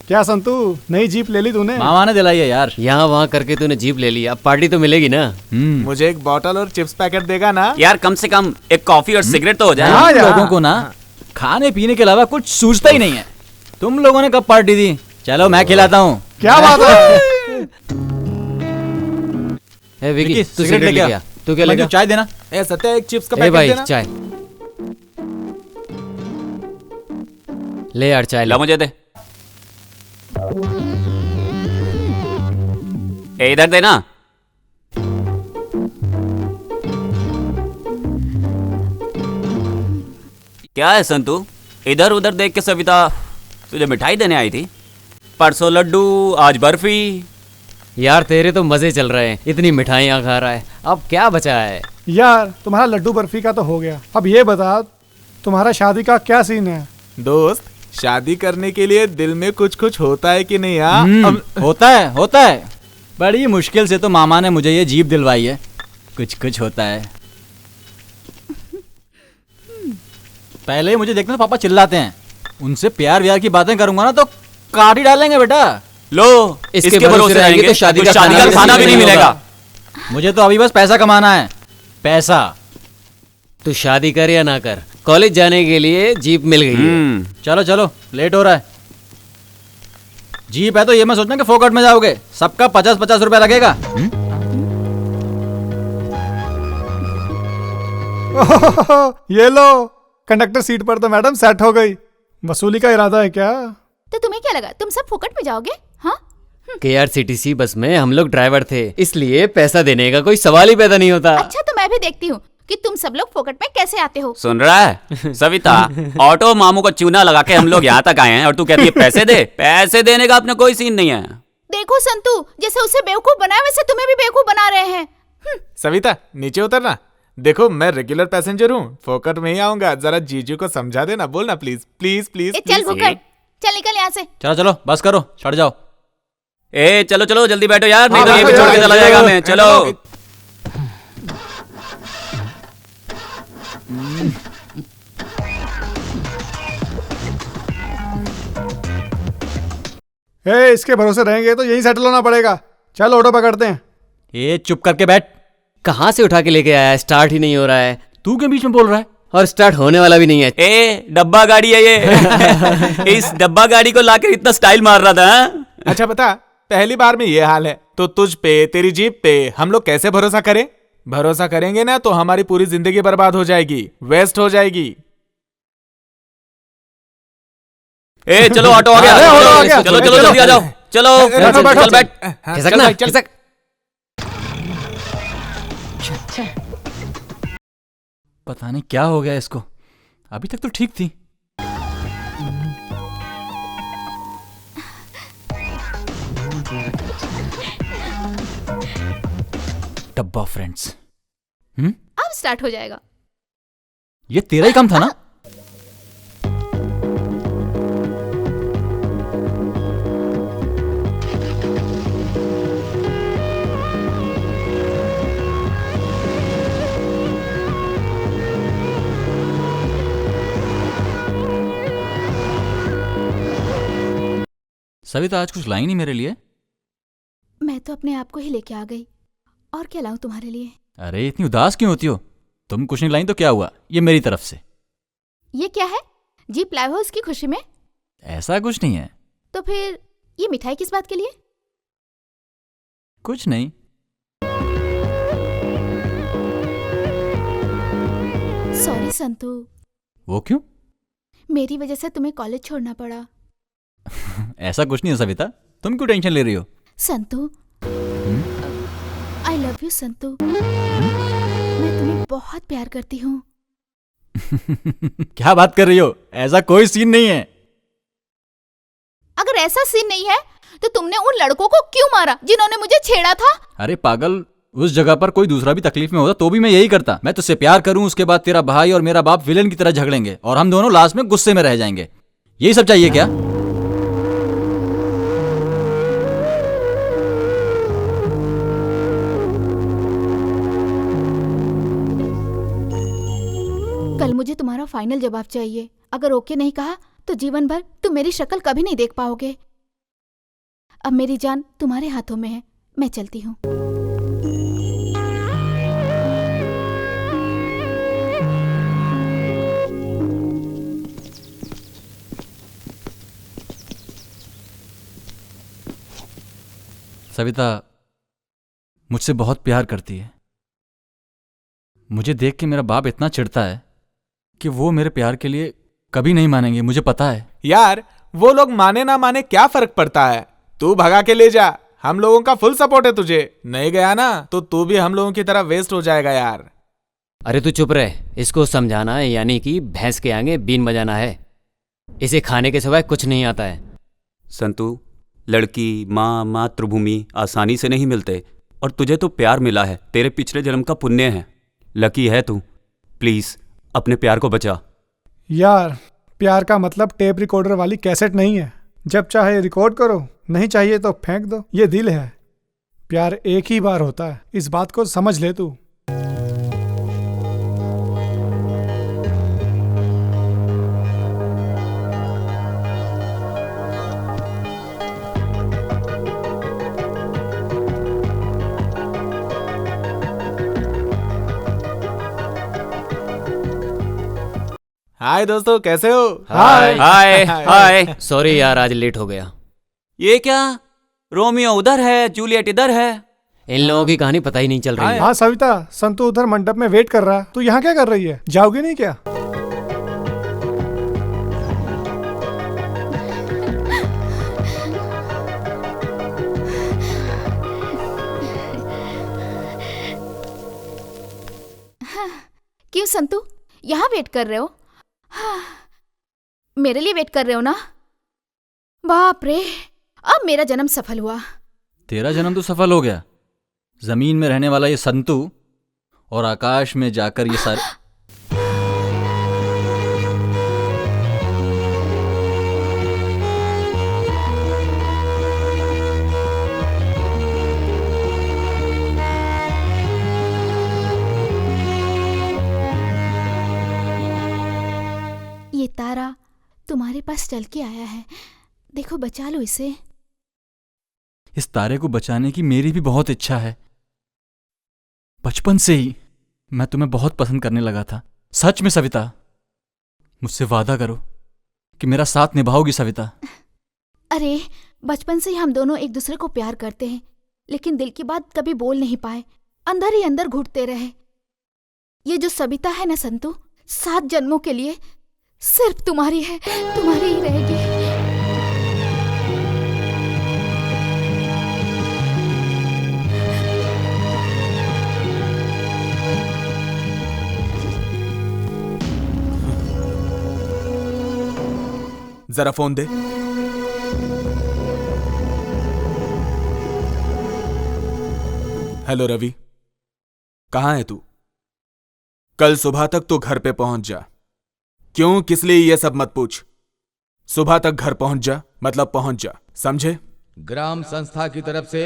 क्या संतू, नई जीप ले ली तूने? मामा ने दिलाई है यार। यहाँ वहाँ करके तूने जीप ले ली, अब पार्टी तो मिलेगी ना। मुझे एक बॉटल और चिप्स पैकेट देगा ना? यार कम से कम एक कॉफी और सिगरेट तो हो जाए। हाँ, लोगों को ना खाने पीने के अलावा कुछ सूझता ही नहीं है। तुम लोगों ने कब पार्टी दी? चलो मैं खिलाता हूँ। क्या बात है? विकी, तू सिगरेट लेके आ। तू क्या लेगा? चाय देना। सत्या एक चिप्स का पैकेट भाई देना। चाय ले यार, चाय ला मुझे दे। इधर देना। क्या है संतू, इधर उधर देख के सविता तुझे मिठाई देने आई थी? परसों लड्डू, आज बर्फी। यार तेरे तो मजे चल रहे हैं, इतनी मिठाइयाँ खा रहा है, अब क्या बचा है? यार तुम्हारा लड्डू बर्फी का तो हो गया, अब ये बता तुम्हारा शादी का क्या सीन है? दोस्त, शादी करने के लिए दिल में कुछ कुछ होता है कि नहीं? यार होता है। बड़ी मुश्किल से तो मामा ने मुझे ये जीप दिलवाई है। कुछ कुछ होता है। पहले ही मुझे देखते ना पापा चिल्लाते हैं, उनसे प्यार व्यार की बातें करूंगा ना तो काट ही डालेंगे बेटा। लो इसके भरोसे रहेंगे तो शादी का खाना भी नहीं मिलेगा। मुझे तो अभी बस पैसा कमाना है, पैसा। तू शादी कर या ना कर, कॉलेज जाने के लिए जीप मिल गई है। चलो चलो, लेट हो रहा है। जीप है तो ये मैं सोचना कि फोकट में जाओगे, सबका 50-50 रुपया लगेगा। ये लो, कंडक्टर सीट पर तो मैडम सेट हो गई। वसूली का इरादा है क्या? तो तुम्हें क्या लगा तुम सब फोकट में जाओगे? हाँ, KRCTC बस में हम लोग ड्राइवर थे, इसलिए पैसा देने का कोई सवाल ही पैदा नहीं होता। अच्छा तो मैं भी देखती हूँ कि तुम सब लोग फोकट में कैसे आते हो। सुन रहा है सविता, ऑटो मामू को चूना लगा के हम लोग यहाँ तक आए हैं और तू कहती है पैसे दे। पैसे देने का अपने कोई सीन नहीं है। देखो संतू, जैसे उसे बेवकूफ बनाया वैसे तुम्हें भी बेवकूफ बना रहे हैं। सविता नीचे उतरना। देखो मैं रेगुलर पैसेंजर हूँ, फोकट में ही आऊंगा। जरा जीजू को समझा देना, बोलना प्लीज प्लीज प्लीज। चल भुक्कड़, चल निकल यहाँ से। चलो चलो बस करो, चढ़ जाओ। चलो चलो जल्दी बैठो यार, नहीं तो ये भी छोड़ के चला जाएगा मैं। चलो इसके भरोसे रहेंगे तो यही सेटल होना पड़ेगा। चल ऑटो पकड़ते हैं। चुप करके बैठ। कहाँ से उठा के लेके आया है? स्टार्ट ही नहीं हो रहा है। तू के बीच में बोल रहा है? और स्टार्ट होने वाला भी नहीं है। डब्बा गाड़ी है ये। इस डब्बा गाड़ी को लाकर इतना स्टाइल मार रहा था। अच्छा बता, पहली बार में ये हाल है तो तुझ पे, तेरी जीप पे हम लोग कैसे भरोसा करें? भरोसा करेंगे ना तो हमारी पूरी जिंदगी बर्बाद हो जाएगी, वेस्ट हो जाएगी। चलो ऑटो आ गया। चलो चलो जल्दी आ जाओ। चलो चल बैठ। खिसक। पता नहीं क्या हो गया इसको, अभी तक तो ठीक थी। डब्बा फ्रेंड्स। अब स्टार्ट हो जाएगा। ये तेरा ही काम था ना? सविता आज कुछ लाई नहीं मेरे लिए? मैं तो अपने आप को ही लेके आ गई, और क्या लाऊं तुम्हारे लिए? अरे इतनी उदास क्यों होती हो? तुम कुछ नहीं लाई तो क्या हुआ, ये मेरी तरफ से। ये क्या है? जीप लाए हो उसकी खुशी में? ऐसा कुछ नहीं है। तो फिर ये मिठाई किस बात के लिए? कुछ नहीं। संतु। वो क्यों? मेरी वजह से तुम्हें कॉलेज छोड़ना पड़ा। ऐसा कुछ नहीं है सविता, तुम क्यों टेंशन ले रही हो? संतु, आई लव यू संतु। मैं तुम्हें बहुत प्यार करती हूँ। क्या बात कर रही हो? ऐसा कोई सीन नहीं है। अगर ऐसा सीन नहीं है तो तुमने उन लड़कों को क्यों मारा जिन्होंने मुझे छेड़ा था? अरे पागल, उस जगह पर कोई दूसरा भी तकलीफ में होता तो भी मैं यही करता। मैं तुझसे प्यार करूं, उसके बाद तेरा भाई और मेरा बाप विलेन की तरह झगड़ेंगे और हम दोनों लास्ट में गुस्से में रह जाएंगे। यही सब चाहिए क्या? कल मुझे तुम्हारा फाइनल जवाब चाहिए। अगर ओके नहीं कहा तो जीवन भर तुम मेरी शक्ल कभी नहीं देख पाओगे। अब मेरी जान तुम्हारे हाथों में है। मैं चलती हूँ। सविता मुझसे बहुत प्यार करती है। मुझे देख के मेरा बाप इतना चिढ़ता है कि वो मेरे प्यार के लिए कभी नहीं मानेंगे, मुझे पता है। यार वो लोग माने ना माने क्या फर्क पड़ता है? तू भगा के ले जा, हम लोगों का फुल सपोर्ट है तुझे। नहीं गया ना तो तू भी हम लोगों की तरह वेस्ट हो जाएगा यार। अरे तू चुप रहे। इसको समझाना है यानी कि भैंस के आगे बीन बजाना है। इसे खाने के सिवाय कुछ नहीं आता है। संतु, लड़की, माँ, मातृभूमि आसानी से नहीं मिलते और तुझे तो प्यार मिला है। तेरे पिछले जन्म का पुण्य है। लकी है तू। प्लीज अपने प्यार को बचा। यार प्यार का मतलब टेप रिकॉर्डर वाली कैसेट नहीं है। जब चाहे रिकॉर्ड करो, नहीं चाहिए तो फेंक दो। ये दिल है। प्यार एक ही बार होता है, इस बात को समझ ले तू। हाय दोस्तों, कैसे हो? हाय हाय हाय। सॉरी यार, आज लेट हो गया। ये क्या? रोमियो उधर है, जूलियट इधर है। इन लोगों की कहानी पता ही नहीं चल रही है। हाँ सविता, संतु उधर मंडप में वेट कर रहा है। तू यहाँ क्या कर रही है? जाओगे नहीं क्या? क्यों संतु, यहाँ वेट कर रहे हो? मेरे लिए वेट कर रहे हो ना? बाप रे, अब मेरा जन्म सफल हुआ। तेरा जन्म तो सफल हो गया। जमीन में रहने वाला ये संतु और आकाश में जाकर ये सारे ये तारा तुम्हारे पास चल के आया है। देखो, बचा लो इसे। इस तारे को बचाने की मेरी भी बहुत इच्छा है। बचपन से ही मैं तुम्हें बहुत पसंद करने लगा था। सच में सविता, मुझसे वादा करो कि मेरा साथ निभाओगी सविता। अरे, बचपन से ही हम दोनों एक दूसरे को प्यार करते हैं, लेकिन दिल की बात कभी बोल नहीं पाए। अंदर ही अंदर घुटते रहे। ये जो सविता है ना संतु, 7 जन्मों के लिए सिर्फ तुम्हारी है, तुम्हारी ही रहेगी। जरा फोन दे। हेलो रवि, कहाँ है तू? कल सुबह तक तो घर पे पहुंच जा। क्यों, किस लिए, ये सब मत पूछ। सुबह तक घर पहुंच जा, मतलब पहुंच जा, समझे? ग्राम संस्था की तरफ से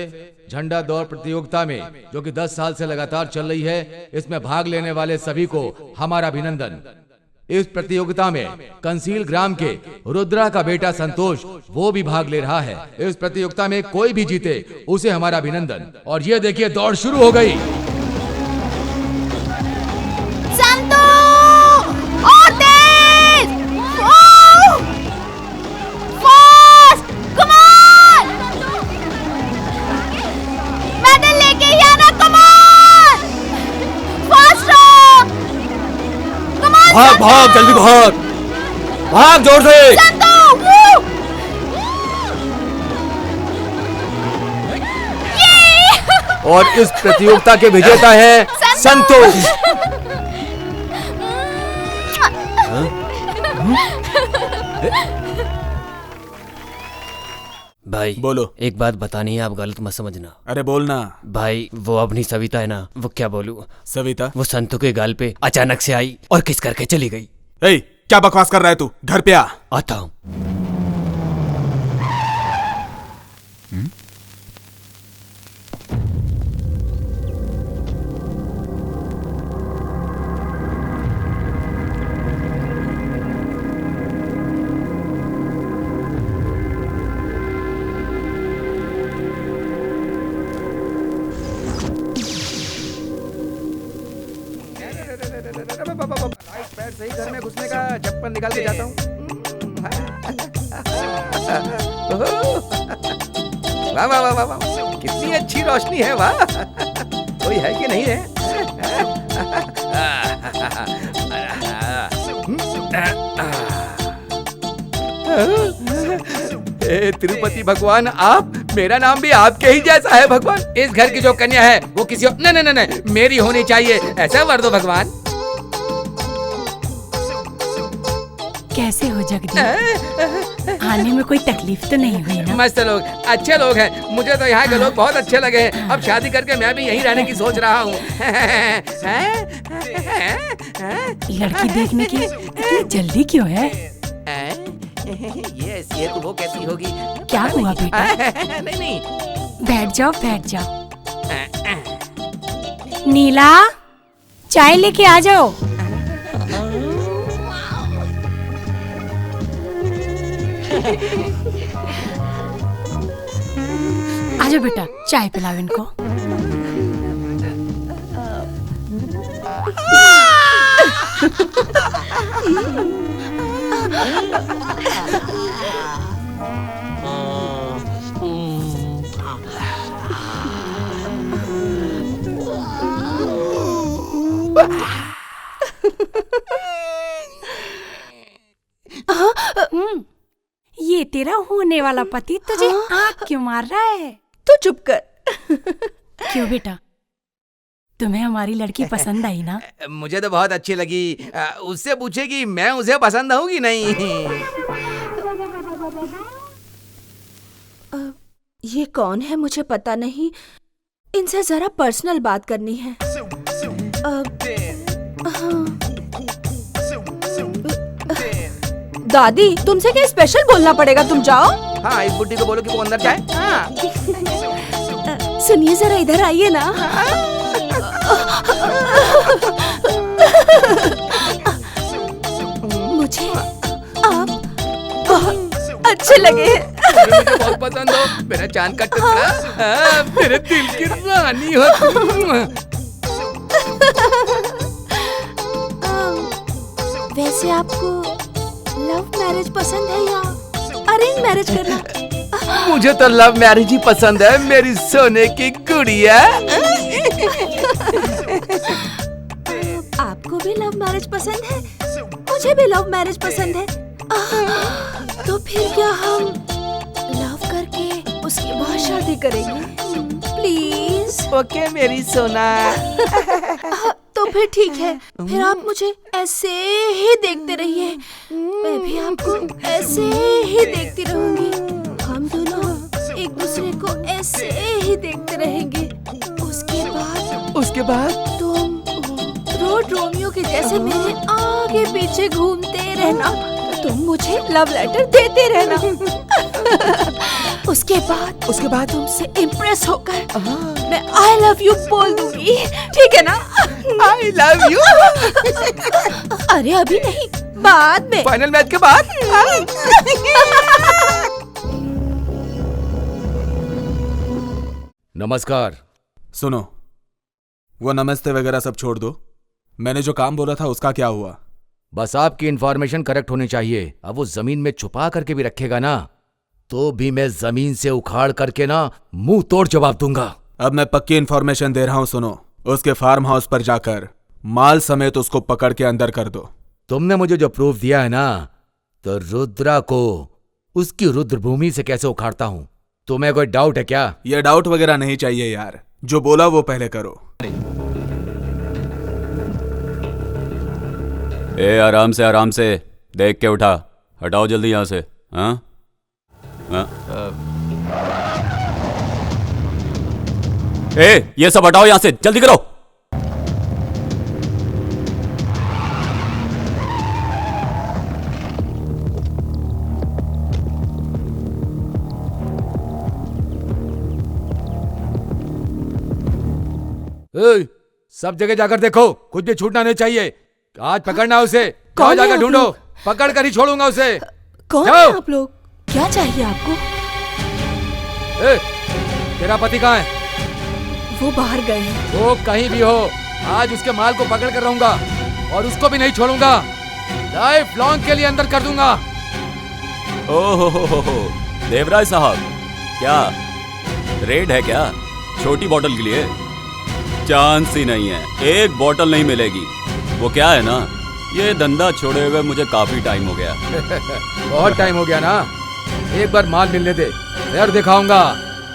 झंडा दौड़ प्रतियोगिता में, जो कि 10 साल से लगातार चल रही है, इसमें भाग लेने वाले सभी को हमारा अभिनंदन। इस प्रतियोगिता में कंसील ग्राम के रुद्रा का बेटा संतोष, वो भी भाग ले रहा है। इस प्रतियोगिता में कोई भी जीते उसे हमारा अभिनंदन। और ये देखिए, दौड़ शुरू हो गई। संतु, और तेज! फास्ट! Come on! मेडल लेके ही आना, कम ऑन! फास्ट रहो! कम ऑन भाग भाग जल्दी भाग, भाग जोर से। और इस प्रतियोगिता के विजेता हैं संतोष। भाई बोलो। एक बात बतानी है, आप गलत मत समझना। अरे बोलना भाई, वो अपनी सविता है ना, वो क्या बोलूं, सविता वो संतू के गाल पे अचानक से आई और किस करके चली गई। ए, क्या बकवास कर रहा है तू? घर पे आ। आता हूं। पैर सही घर में घुसने का चप्पल निकाल के जाता हूँ। वाह वाह वाह वाह, कितनी अच्छी रोशनी है, वाह। कोई है कि नहीं है? तिरुपति भगवान, आप, मेरा नाम भी आपके ही जैसा है भगवान। इस घर की जो कन्या है वो किसी नहीं नहीं नहीं, मेरी होनी चाहिए, ऐसा वर दो भगवान। कैसे हो जगदीश? आने में कोई तकलीफ तो नहीं हुई ना? मस्त लोग, अच्छे लोग हैं, मुझे तो यहाँ के लोग बहुत अच्छे लगे हैं। अब शादी करके मैं भी यहीं रहने की सोच रहा हूँ। लड़की देखने की इतनी जल्दी क्यों है? ये ऐसी है तो वो कैसी होगी? क्या हुआ बेटा? नहीं नहीं, बैठ जाओ बैठ जाओ। नीला, चाय लेके आ जाओ। आजा बेटा, चाय पिलाओ इनको। ये तेरा होने वाला पति तुझे आँख क्यों मार रहा है? तू चुप कर। क्यों बेटा, तुम्हें हमारी लड़की पसंद आई ना? मुझे तो बहुत अच्छी लगी। उससे पूछे कि मैं उसे पसंद हूँ कि नहीं। ये कौन है मुझे पता नहीं, इनसे जरा पर्सनल बात करनी है। दादी, तुमसे क्या स्पेशल बोलना पड़ेगा, तुम जाओ। हाँ, इस बुड्ढी को बोलो कि वो अंदर जाए। हाँ। सुनिए, जरा इधर आइए ना। मुझे आप बहुत अच्छे लगे। मुझे बहुत पसंद हो, मेरा चांद का टुकड़ा, मेरे दिल की रानी हो। वैसे आपको लव मैरिज पसंद है या अरेंज मैरिज करना? मुझे तो लव मैरिज ही पसंद है, मेरी सोने की गुड़िया। आपको भी लव मैरिज पसंद है? मुझे भी लव मैरिज पसंद है। तो फिर क्या हम लव करके उसके बाद शादी करेंगे? प्लीज। ओके मेरी सोना। तो फिर ठीक है, फिर आप मुझे ऐसे ही देखते रहिए, मैं भी आपको ऐसे ही देखती रहूंगी। हम दोनों एक दूसरे को ऐसे ही देखते रहेंगे। उसके बाद तुम रोड रोमियो के जैसे मेरे आगे पीछे घूमते रहना, तुम मुझे लव लेटर देते रहना। उसके बाद तुमसे इम्प्रेस होकर मैं आई लव यू बोल दूंगी, ठीक है ना? I love you. अरे अभी नहीं, बाद में, फाइनल मैच के बाद। नमस्कार। सुनो, वो नमस्ते वगैरह सब छोड़ दो। मैंने जो काम बोला था उसका क्या हुआ? बस आपकी इंफॉर्मेशन करेक्ट होनी चाहिए। अब वो जमीन में छुपा करके भी रखेगा ना, तो भी मैं जमीन से उखाड़ करके ना मुंह तोड़ जवाब दूंगा। अब मैं पक्की इंफॉर्मेशन दे रहा हूं, सुनो। उसके फार्म हाउस पर जाकर माल समेत उसको पकड़ के अंदर कर दो। तुमने मुझे जो प्रूफ दिया है ना, तो रुद्रा को उसकी रुद्रभूमि से कैसे उखाड़ता हूं। तुम्हें कोई डाउट है क्या? ये डाउट वगैरह नहीं चाहिए यार, जो बोला वो पहले करो। आराम से देख के उठा, हटाओ जल्दी यहां से। हाँ ये सब हटाओ यहां से, जल्दी करो। सब जगह जाकर देखो, कुछ भी छूटना नहीं चाहिए। आज पकड़ना उसे, जाओ जाकर ढूंढो, पकड़ कर ही छोड़ूंगा उसे। कौन है आप लोग? क्या चाहिए आपको? तेरा पति कहाँ है? वो बाहर गए हैं। वो कहीं भी हो, आज उसके माल को पकड़ कर रहूंगा और उसको भी नहीं छोड़ूंगा। लाइफ लॉन्ग के लिए अंदर कर दूंगा। ओहो देवराज साहब, क्या रेड है क्या छोटी बोतल के लिए? चांस ही नहीं है, एक बोतल नहीं मिलेगी। वो क्या है ना, ये धंधा छोड़े हुए मुझे काफी टाइम हो गया। बहुत टाइम हो गया ना, एक बार माल मिलने दे, फिर दिखाऊंगा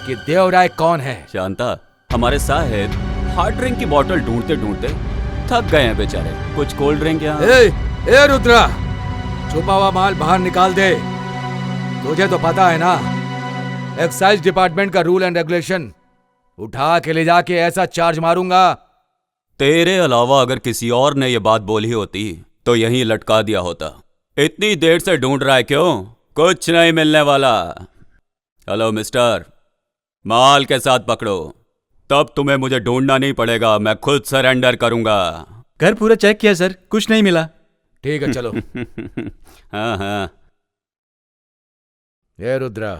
कि देवराय कौन है। शांता, हमारे साहेब हार्ड ड्रिंक की बोतल ढूंढते ढूंढते थक गए हैं बेचारे। कुछ कोल्ड ड्रिंक यहाँ? ए रुद्रा, छुपा हुआ माल बाहर निकाल दे। तुझे तो पता है ना, एक्साइज डिपार्टमेंट का रूल एंड रेगुलेशन। उठा के ले जाके ऐसा चार्ज मारूंगा। तेरे अलावा अगर किसी और ने ये बात बोली होती तो यहीं लटका दिया होता। इतनी देर से ढूंढ रहा है क्यों? कुछ नहीं मिलने वाला। हेलो मिस्टर, माल के साथ पकड़ो, तब तुम्हें मुझे ढूंढना नहीं पड़ेगा, मैं खुद सरेंडर करूंगा। घर पूरा चेक किया सर, कुछ नहीं मिला। ठीक है चलो। हाँ। ये रुद्रा,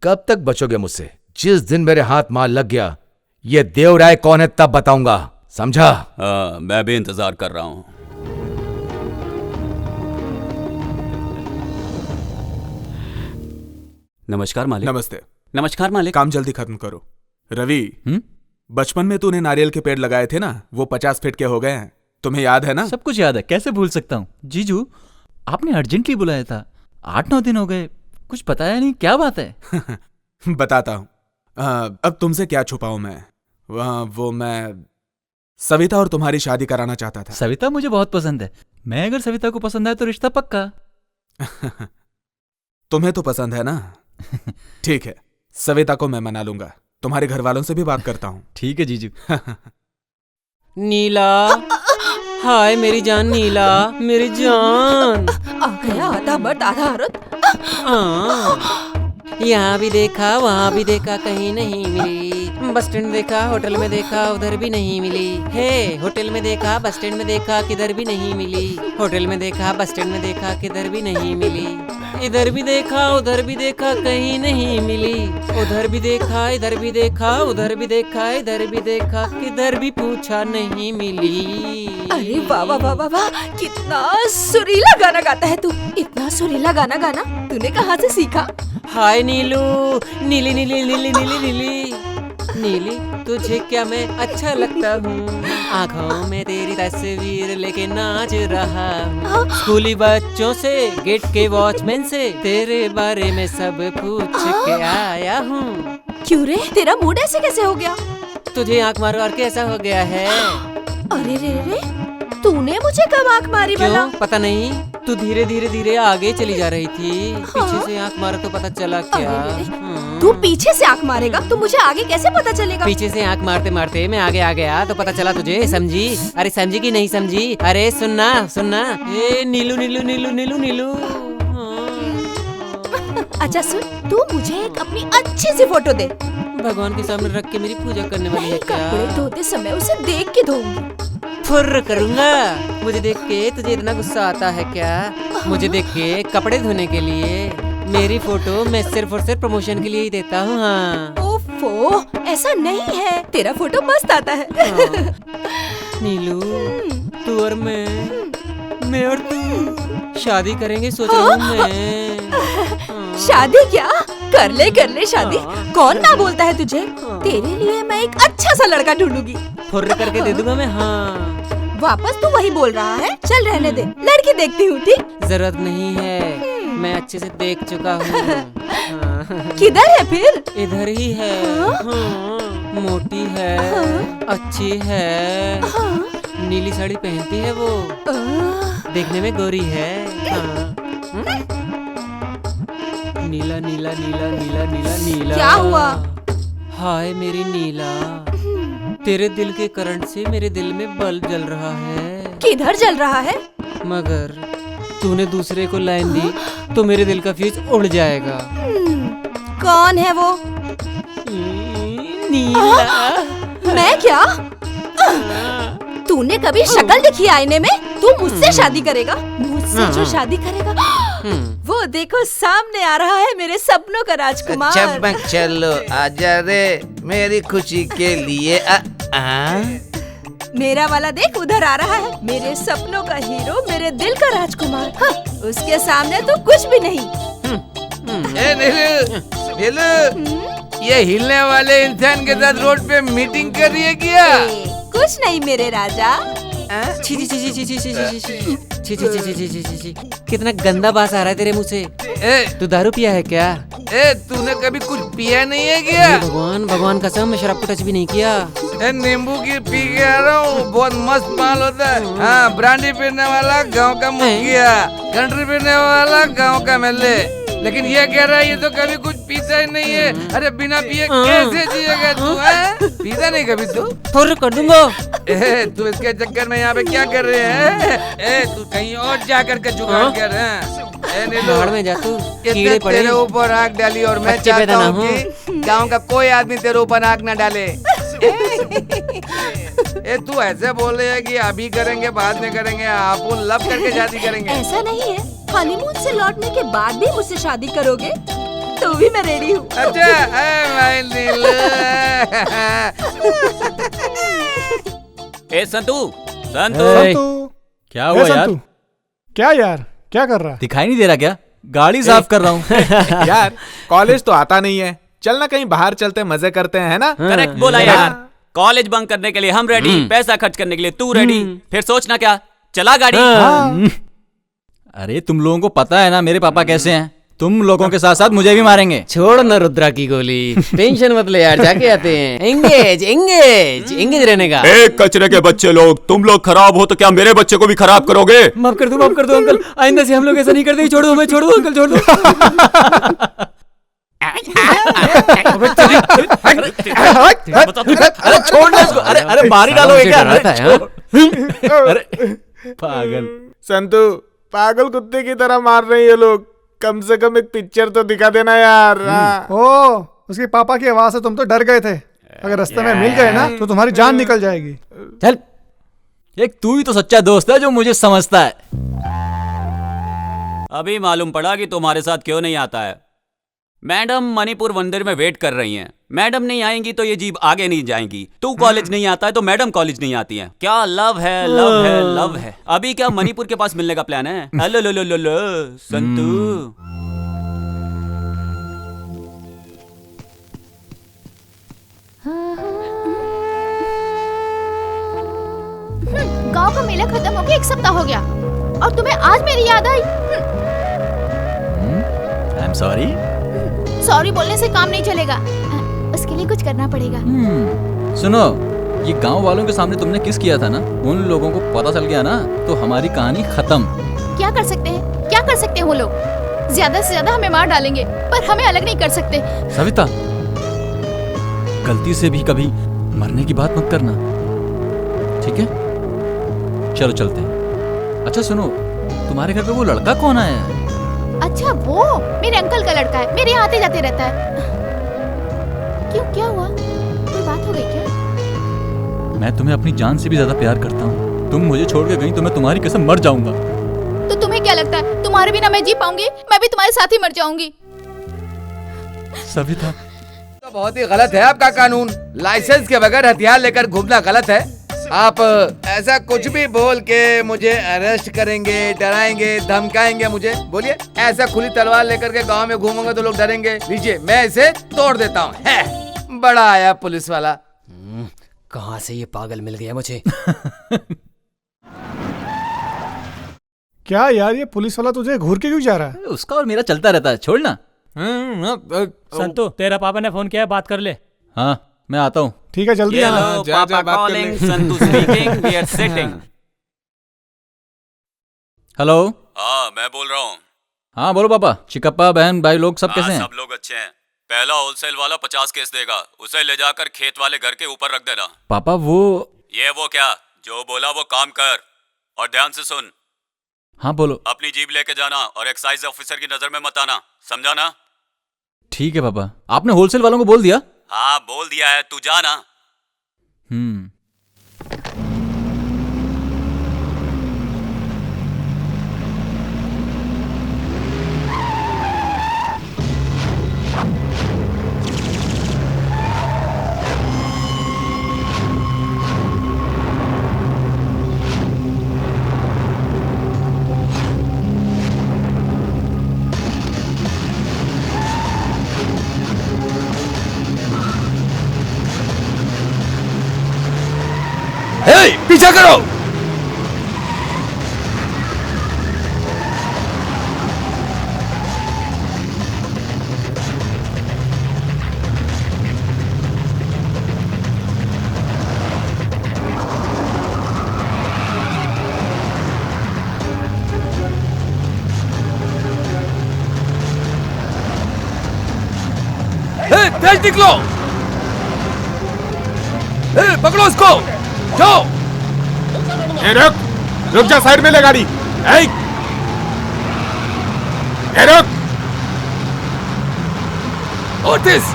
कब तक बचोगे मुझसे? जिस दिन मेरे हाथ माल लग गया, ये देवराय कौन है तब बताऊंगा, समझा? हाँ, मैं भी इंतजार कर रहा हूं। नमस्कार मालिक। नमस्ते। नमस्कार मालिक। काम जल्दी खत्म करो। रवि, बचपन में तूने नारियल के पेड़ लगाए थे ना, वो 50 फीट के हो गए हैं, तुम्हें याद है ना? सब कुछ याद है, कैसे भूल सकता हूँ। जीजू, आपने अर्जेंटली बुलाया था, 8-9 दिन हो गए, कुछ बताया नहीं, क्या बात है? बताता हूँ। अब तुमसे क्या छुपाऊं मैं? वो मैं सविता और तुम्हारी शादी कराना चाहता था। सविता मुझे बहुत पसंद है। मैं अगर सविता को पसंद आए तो रिश्ता पक्का। तुम्हें तो पसंद है ना? ठीक है, सविता को मैं मना लूंगा। तुम्हारे घर वालों से भी बात करता हूँ। ठीक है जीजू। नीला, हाय मेरी जान नीला, मेरी जान। आ गया आधा मर्द आधा औरत। यहाँ भी देखा, वहाँ भी देखा, कहीं नहीं मिली। बस स्टैंड देखा, होटल में देखा, उधर भी नहीं मिली। हे, होटल में देखा, बस स्टैंड में देखा, किधर भी नहीं मिली। होटल में देखा, बस स्टैंड में देखा, किधर भी नहीं मिली। इधर भी देखा, उधर भी देखा, कहीं नहीं मिली। उधर भी देखा, इधर भी देखा, उधर भी देखा, इधर भी देखा, किधर भी पूछा नहीं मिली। अरे वाह वाह वाह वाह, कितना सुरीला गाना गाता है तू। इतना सुरीला गाना गाना तूने कहाँ से सीखा? हाय नीलू, नीली नीली नीली नीली नीली नीली, तुझे क्या मैं अच्छा लगता हूँ? आँखों में तेरी तस्वीर लेके नाच रहा हूँ। स्कूली बच्चों से, गेट के वॉचमैन से तेरे बारे में सब पूछ के आया हूँ। क्यों रे, तेरा मूड ऐसे कैसे हो गया? तुझे आँख मार मार के ऐसा हो गया है। अरे रे रे, तूने मुझे कब आँख मारी भला? पता नहीं, तू धीरे धीरे धीरे आगे चली जा रही थी। पीछे से आँख मारा तो पता चला क्या? तू पीछे से आँख मारेगा तो मुझे आगे कैसे पता चलेगा? पीछे से आँख मारते मारते मैं आगे आ गया तो पता चला तुझे, समझी? अरे समझी कि नहीं समझी? अरे सुनना सुनना, ए नीलू नीलू नीलू नीलू नीलू। अच्छा सुन, तू मुझे एक अपनी अच्छी सी फोटो दे। भगवान के सामने रख के मेरी पूजा करने वाली है क्या? कपड़े धोते समय उसे देख के धोऊंगी। फुर्र करूंगा। मुझे देख के तुझे इतना गुस्सा आता है क्या? मुझे देख के कपड़े धोने के लिए मेरी फोटो मैं सिर्फ और सिर्फ प्रमोशन के लिए ही देता हूँ। हाँ। ओफो, ऐसा नहीं है, तेरा फोटो मस्त आता है। नीलू, तू और मैं और तू शादी करेंगे सोच रहा हूँ मैं। शादी क्या? कर ले शादी। कौन ना बोलता है तुझे? तेरे लिए मैं एक अच्छा सा लड़का ढूंढूंगी। फुर्र करके दे दूंगा मैं। हाँ, वापस तू वही बोल रहा है? चल रहने दे, लड़की देखती हूँ, ठीक? जरूरत नहीं है, मैं अच्छे से देख चुका हूँ। किधर है फिर? इधर ही है। मोटी है, अच्छी है, नीली साड़ी पहनती है वो, देखने में गोरी है। नीला नीला नीला नीला नीला नीला। क्या हुआ? हाय मेरी नीला, तेरे दिल के करंट से मेरे दिल में बल्ब जल रहा है। किधर जल रहा है? मगर तूने दूसरे को लाइन दी तो मेरे दिल का फ्यूज उड़ जाएगा। कौन है वो? नीला। मैं क्या? तूने कभी शक्ल देखी आईने में? तू मुझसे शादी करेगा? मुझसे जो शादी करेगा, वो देखो सामने आ रहा है मेरे सपनों का राजकुमार। चमक चलो आजा रे मेरी खुशी के लिए। मेरा वाला देख उधर आ रहा है, मेरे सपनों का हीरो, मेरे दिल का राजकुमार। हाँ, उसके सामने तो कुछ भी नहीं। नीलू, ये हिलने वाले इंसान के साथ रोड पे मीटिंग कर रही है क्या? कुछ नहीं मेरे राजा। छी छी छी छी छी छी छी छी छी छी छी छी छी छी, कितना गंदा बास आ रहा है तेरे मुंह से। तू दारू पिया है क्या? तूने कभी कुछ पिया नहीं है क्या? भगवान भगवान कसम, मैं शराब को टच भी नहीं किया। नींबू की पी के आ रहा हूँ, बहुत मस्त माल होता है। हाँ, ब्रांडी पीने वाला गांव का मुखिया, कंट्री पीने वाला गांव का एमएलए, लेकिन ये कह रहा है ये तो कभी कुछ पीता ही नहीं है। अरे बिना पिए कैसे जिएगा तू? पीता नहीं कभी तू? थोड़ा कर दूंगा। तू इसके चक्कर में यहाँ पे क्या कर रहे हैं? तू कहीं और जा कर के जुगाड़ कर। भाड़ में जा तू, कीड़े पड़े। तेरे ऊपर आग डाली और मैं चाहता हूँ कि गाँव का कोई आदमी तेरे ऊपर आग न डाले। तू ऐसे बोल रही है कि अभी करेंगे बाद में करेंगे, आप लव करके शादी करेंगे। ऐसा नहीं है, हनीमून से लौटने के बाद भी मुझसे शादी करोगे तो भी मैं रेडी हूँ। अच्छा, संतू क्या हुआ यार? क्या यार, क्या कर रहा? दिखाई नहीं दे रहा क्या? गाड़ी साफ कर रहा हूँ। यार कॉलेज तो आता नहीं है, चलना कहीं बाहर चलते मजे करते हैं, ना? करेक्ट बोला यार। कॉलेज बंक करने के लिए हम रेडी, पैसा खर्च करने के लिए तू रेडी, फिर सोचना क्या? चला गाड़ी। अरे तुम लोगों को पता है ना मेरे पापा कैसे हैं? तुम लोगों के साथ साथ मुझे भी मारेंगे। छोड़ ना रुद्रा की गोली, टेंशन मत ले यार, जाके आते हैं। एंगेज एंगेज एंगेज रहने का। कचरे के बच्चे लोग, तुम लोग खराब हो तो क्या मेरे बच्चे को भी खराब करोगे? माफ कर दो अंकल, आइंदा से हम लोग ऐसा नहीं करते। छोड़ दो, मैं छोड़ दो अंकल, छोड़ दो। अरे छोड़ना इसको। अरे मार ही डालोगे क्या? अरे पागल संतू, पागल कुत्ते की तरह मार रहे हैं ये लोग। कम से कम एक पिक्चर तो दिखा देना यार। ओ, उसके पापा की आवाज से तुम तो डर गए थे। अगर रास्ते में मिल गए ना तो तुम्हारी जान निकल जाएगी। चल, एक तू ही तो सच्चा दोस्त है जो मुझे समझता है। अभी मालूम पड़ा कि तुम्हारे साथ क्यों नहीं आता है। मैडम मणिपुर मंदिर में वेट कर रही हैं। मैडम नहीं आएंगी तो ये जीप आगे नहीं जाएंगी। तू कॉलेज नहीं आता है तो मैडम कॉलेज नहीं आती है। क्या लव है, लव है, लव है। अभी क्या मणिपुर के पास मिलने का प्लान है? हेलो लो लो लो लो संतू। गांव का मेला खत्म हो गया, 1 सप्ताह हो गया और तुम्हें आज मेरी याद आई। I am sorry. सॉरी बोलने से काम नहीं चलेगा, उसके लिए कुछ करना पड़ेगा। सुनो, ये गांव वालों के सामने तुमने किस किया था ना, उन लोगों को पता चल गया ना तो हमारी कहानी खत्म। क्या कर सकते हैं, क्या कर सकते हैं वो लोग? ज्यादा से ज्यादा हमें मार डालेंगे पर हमें अलग नहीं कर सकते। सविता, गलती से भी कभी मरने की बात मत करना, ठीक है? चलो चलते हैं। अच्छा सुनो, तुम्हारे घर पे वो लड़का कौन आया है? अच्छा, वो मेरे अंकल का लड़का है, मेरे यहाँ आते जाते रहता है। क्यों, क्या हुआ? कोई बात हो गई क्या? मैं तुम्हें अपनी जान से भी ज्यादा प्यार करता हूँ। तुम मुझे छोड़ के गई तो मैं तुम्हारी कसम मर जाऊंगा। तो तुम्हें क्या लगता है तुम्हारे बिना मैं जी पाऊंगी? मैं भी तुम्हारे साथ ही मर जाऊंगी। सविता, तो बहुत ही गलत है आपका कानून। लाइसेंस के बगैर हथियार लेकर घूमना गलत है। आप ऐसा कुछ भी बोल के मुझे अरेस्ट करेंगे, डराएंगे, धमकाएंगे मुझे? बोलिए, ऐसा खुली तलवार लेकर के गांव में घूमूंगा तो लोग डरेंगे? लीजिए, मैं इसे तोड़ देता हूँ। है, बड़ा आया पुलिस वाला। कहाँ से ये पागल मिल गया मुझे? क्या यार, ये पुलिस वाला तुझे घूर के क्यों जा रहा है? उसका और मेरा चलता रहता है, छोड़ना। संतु, तेरा पापा ने फोन किया है, बात कर ले। हाँ मैं आता हूँ। ठीक है, जल्दी आना। Papa calling, Santu speaking, we are sitting. Hello. हाँ मैं बोल रहा हूँ। हाँ बोलो पापा। चिकप्पा, बहन, भाई लोग सब कैसे हैं? सब लोग अच्छे हैं। पहला होलसेल वाला 50 केस देगा, उसे ले जाकर खेत वाले घर के ऊपर रख देना। पापा वो क्या, जो बोला वो काम कर और ध्यान से सुन। हाँ बोलो। अपनी जीप लेके जाना और एक्साइज ऑफिसर की नजर में मत आना, समझा ना? ठीक है पापा। आपने होलसेल वालों को बोल दिया? हाँ बोल दिया है, तू जा ना। पीछा करो। तेज निकलो। पकड़ो उसको, जाओ। रुक जा, साइड में ले गाड़ी। रुक। ओटिस,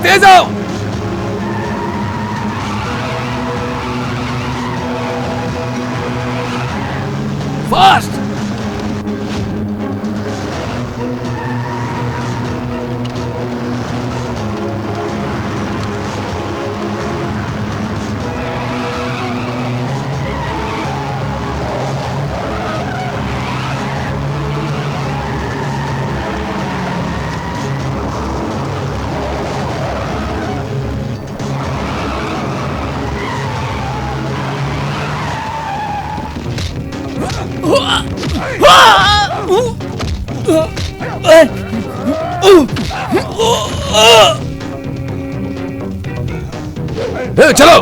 तेज आओ। फास्ट। चलो।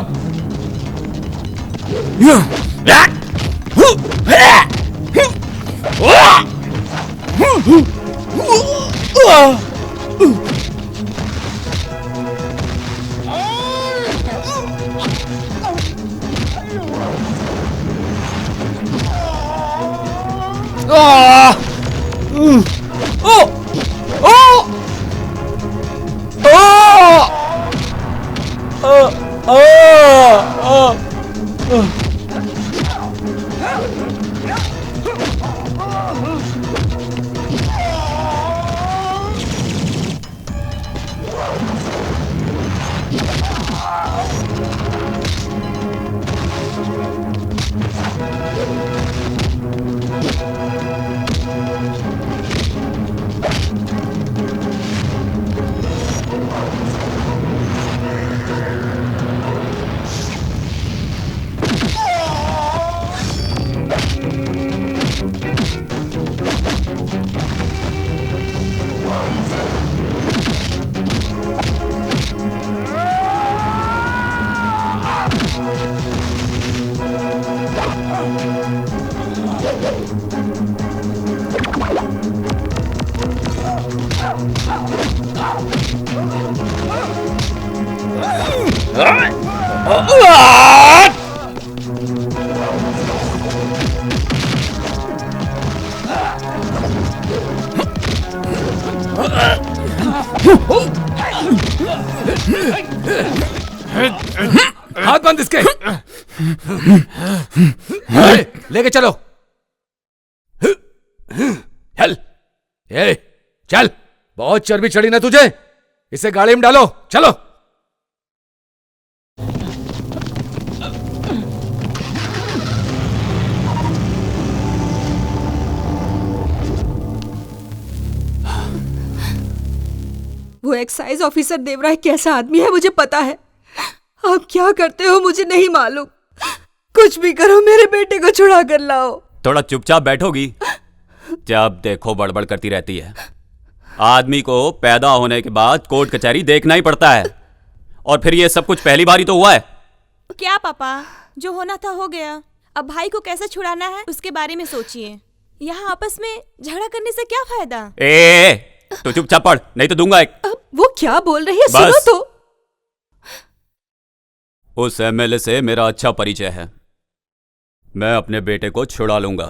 हाथ बंद इसके। लेके चलो। चल, चल। बहुत चर्बी चढ़ी ना तुझे, इसे गाड़ी में डालो। चलो। वो एक्साइज ऑफिसर देवराय कैसा आदमी है मुझे पता है। आप क्या करते हो मुझे नहीं मालूम। कुछ भी करो, मेरे बेटे को छुड़ा कर लाओ। थोड़ा चुपचाप बैठोगी? जब देखो बड़बड़ करती रहती है। आदमी को पैदा होने के बाद कोर्ट कचहरी देखना ही पड़ता है, और फिर ये सब कुछ पहली बार ही तो हुआ है। क्या पापा, जो होना था हो गया। अब भाई को कैसे छुड़ाना है उसके बारे में सोचिए। यहाँ आपस में झगड़ा करने से क्या फायदा। तो चुपचाप पढ़, नहीं तो दूंगा एक। वो क्या बोल रही है सुनो तो। उस एमएलए से मेरा अच्छा परिचय है, मैं अपने बेटे को छुड़ा लूंगा।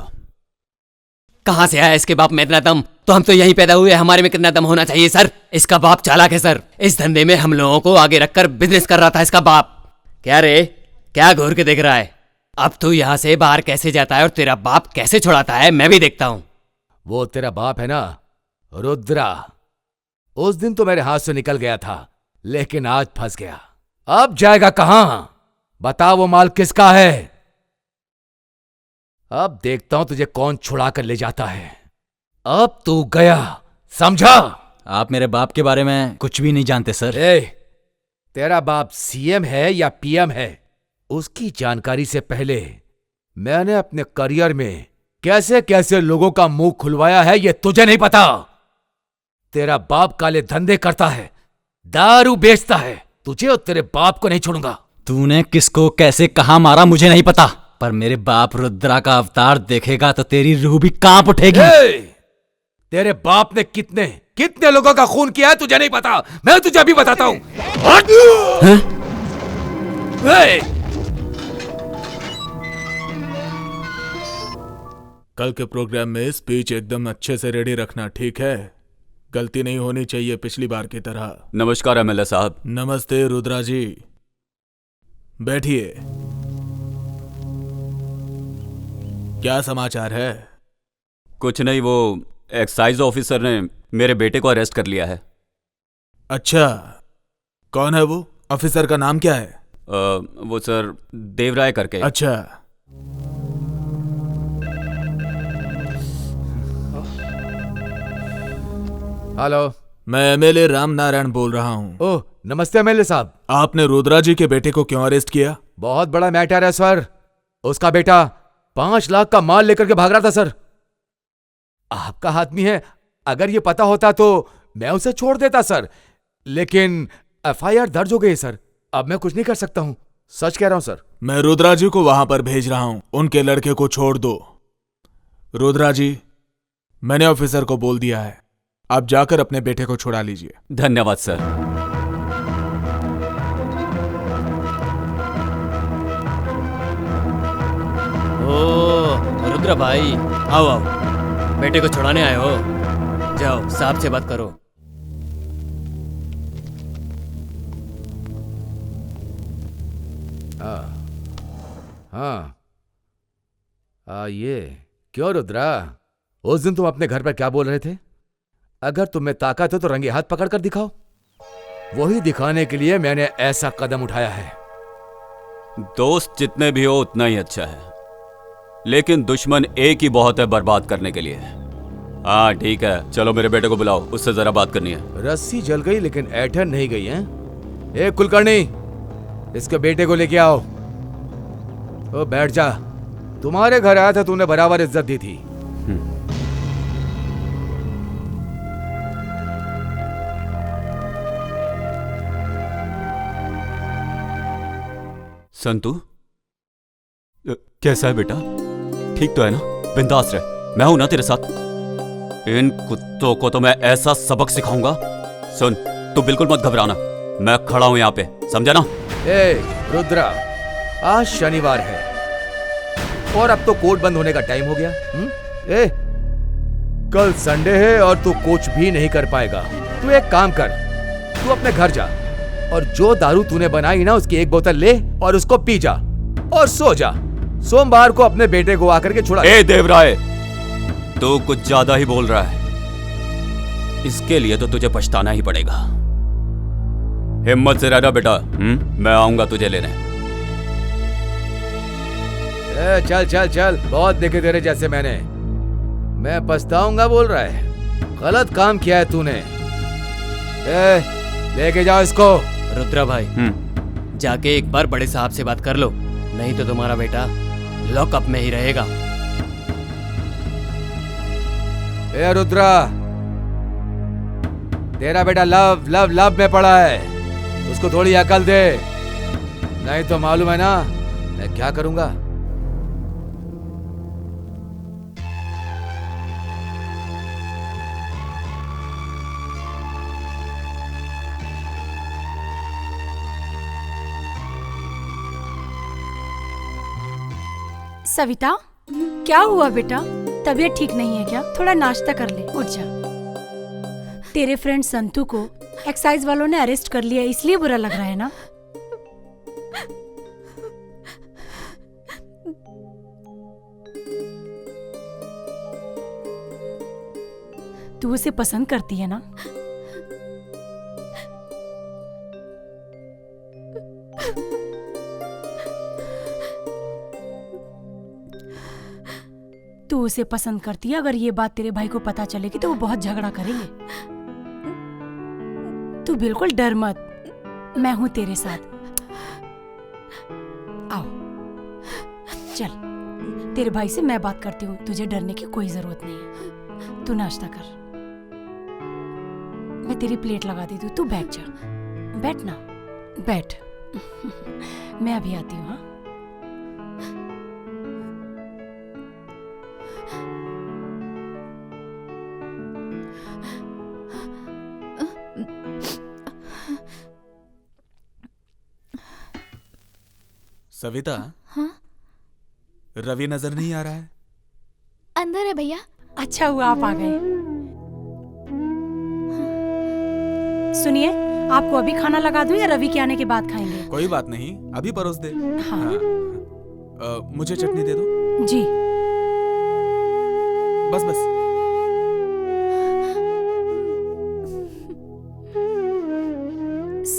कहां से आया इसके बाप में इतना दम? तो हम तो यहीं पैदा हुए, हमारे में कितना दम होना चाहिए सर? इसका बाप चालाक है सर, इस धंधे में हम लोगों को आगे रखकर बिजनेस कर रहा था इसका बाप। क्या रे, क्या घूर के देख रहा है? अब तू यहाँ से बाहर कैसे जाता है और तेरा बाप कैसे छुड़ाता है मैं भी देखता हूँ। वो तेरा बाप है ना रुद्रा, उस दिन तो मेरे हाथ से निकल गया था, लेकिन आज फंस गया। अब जाएगा कहां? बता वो माल किसका है? अब देखता हूं तुझे कौन छुड़ा कर ले जाता है। अब तू गया, समझा? आप मेरे बाप के बारे में कुछ भी नहीं जानते सर। तेरा बाप सीएम है या पीएम है, उसकी जानकारी से पहले मैंने अपने करियर में कैसे कैसे लोगों का मुंह खुलवाया है ये तुझे नहीं पता। तेरा बाप काले धंधे करता है, दारू बेचता है, तुझे और तेरे बाप को नहीं छोड़ूंगा। तूने किसको कैसे कहां मारा मुझे नहीं पता, पर मेरे बाप रुद्रा का अवतार देखेगा तो तेरी रूह भी कांप उठेगी। तेरे बाप ने कितने कितने लोगों का खून किया है तुझे नहीं पता, मैं तुझे अभी बताता हूं। कल के प्रोग्राम में स्पीच एकदम अच्छे से रेडी रखना, ठीक है? गलती नहीं होनी चाहिए पिछली बार की तरह। नमस्कार एमएलए साहब। नमस्ते रुद्रा जी, बैठिए। क्या समाचार है? कुछ नहीं, वो एक्साइज ऑफिसर ने मेरे बेटे को अरेस्ट कर लिया है। अच्छा, कौन है वो? ऑफिसर का नाम क्या है? वो सर देवराय करके। अच्छा, हेलो, मैं एमएलए राम नारायण बोल रहा हूँ। ओह नमस्ते एमएलए साहब। आपने रुद्रा जी के बेटे को क्यों अरेस्ट किया? बहुत बड़ा मैटर है सर। उसका बेटा 5 लाख का माल लेकर के भाग रहा था सर। आपका आदमी है, अगर ये पता होता तो मैं उसे छोड़ देता सर, लेकिन एफआईआर दर्ज हो गई सर, अब मैं कुछ नहीं कर सकता हूं, सच कह रहा हूं सर। मैं रुद्रा जी को वहां पर भेज रहा हूं, उनके लड़के को छोड़ दो। रुद्रा जी, मैंने ऑफिसर को बोल दिया है, आप जाकर अपने बेटे को छुड़ा लीजिए। धन्यवाद सर। ओ रुद्र भाई, आओ आओ, बेटे को छुड़ाने आए हो? जाओ साहब से बात करो। हाँ, ये क्यों रुद्रा, उस दिन तुम अपने घर पर क्या बोल रहे थे? अगर तुम्हें ताकत हो तो रंगे हाथ पकड़ कर दिखाओ। वही दिखाने के लिए मैंने ऐसा कदम उठाया है। दोस्त जितने भी हो उतना ही अच्छा है, लेकिन दुश्मन एक ही बहुत है बर्बाद करने के लिए। हाँ ठीक है, चलो मेरे बेटे को बुलाओ, उससे जरा बात करनी है। रस्सी जल गई लेकिन ऐठन नहीं गई है। ए कुलकर्णी, इसके बेटे को लेके आओ। ओ बैठ जा, तुम्हारे घर आया था, तूने बराबर इज्जत दी थी। संतू, कैसा है बेटा? ठीक तो है ना? बिंदास रह, मैं हूं ना तेरे साथ। इन कुत्तों को तो मैं ऐसा सबक सिखाऊंगा। सुन, तू बिल्कुल मत घबराना, मैं खड़ा हूं यहाँ पे, समझा ना? ए रुद्रा, आज शनिवार है और अब तो कोर्ट बंद होने का टाइम हो गया। ए कल संडे है और तू कुछ भी नहीं कर पाएगा। तू एक काम कर, तू अपने घर जा और जो दारू तूने बनाई ना उसकी एक बोतल ले और उसको पी जा और सो जा। सोमवार को अपने बेटे को आकर के छुड़ा। ए देवराय, तू कुछ ज्यादा ही बोल रहा है, इसके लिए तो तुझे पछताना ही पड़ेगा। हिम्मत से रहना बेटा, मैं आऊंगा तुझे लेने। चल चल चल, बहुत देखे तेरे जैसे मैंने। मैं पछताऊंगा बोल रहा है, गलत काम किया है तूने। लेके जाओ इसको। रुद्रा भाई जाके एक बार बड़े साहब से बात कर लो, नहीं तो तुम्हारा बेटा लॉकअप में ही रहेगा। ए रुद्रा, तेरा बेटा लव लव लव में पड़ा है, उसको थोड़ी अकल दे, नहीं तो मालूम है ना मैं क्या करूंगा। सविता, क्या हुआ बेटा? तबीयत ठीक नहीं है क्या? थोड़ा नाश्ता कर ले, उठ जा। तेरे फ्रेंड संतू को एक्साइज वालों ने अरेस्ट कर लिया, इसलिए बुरा लग रहा है ना? तू उसे पसंद करती है ना? तू उसे पसंद करती है, अगर ये बात तेरे भाई को पता चलेगी तो वो बहुत झगड़ा करेंगे। तू बिल्कुल डर मत, मैं हूं तेरे साथ। आओ चल, तेरे भाई से मैं बात करती हूँ, तुझे डरने की कोई जरूरत नहीं है। तू नाश्ता कर, मैं तेरी प्लेट लगा देती हूँ, तू बैठ जा। बैठ ना, बैठ। मैं अभी आती हूँ। हाँ, सविता। हाँ? रवि नजर नहीं आ रहा है? अंदर है भैया। अच्छा हुआ आप आ गए। सुनिए, आपको अभी खाना लगा दूं या रवि के आने के बाद खाएंगे? कोई बात नहीं, अभी परोस दे। हाँ। मुझे चटनी दे दो। जी। बस बस।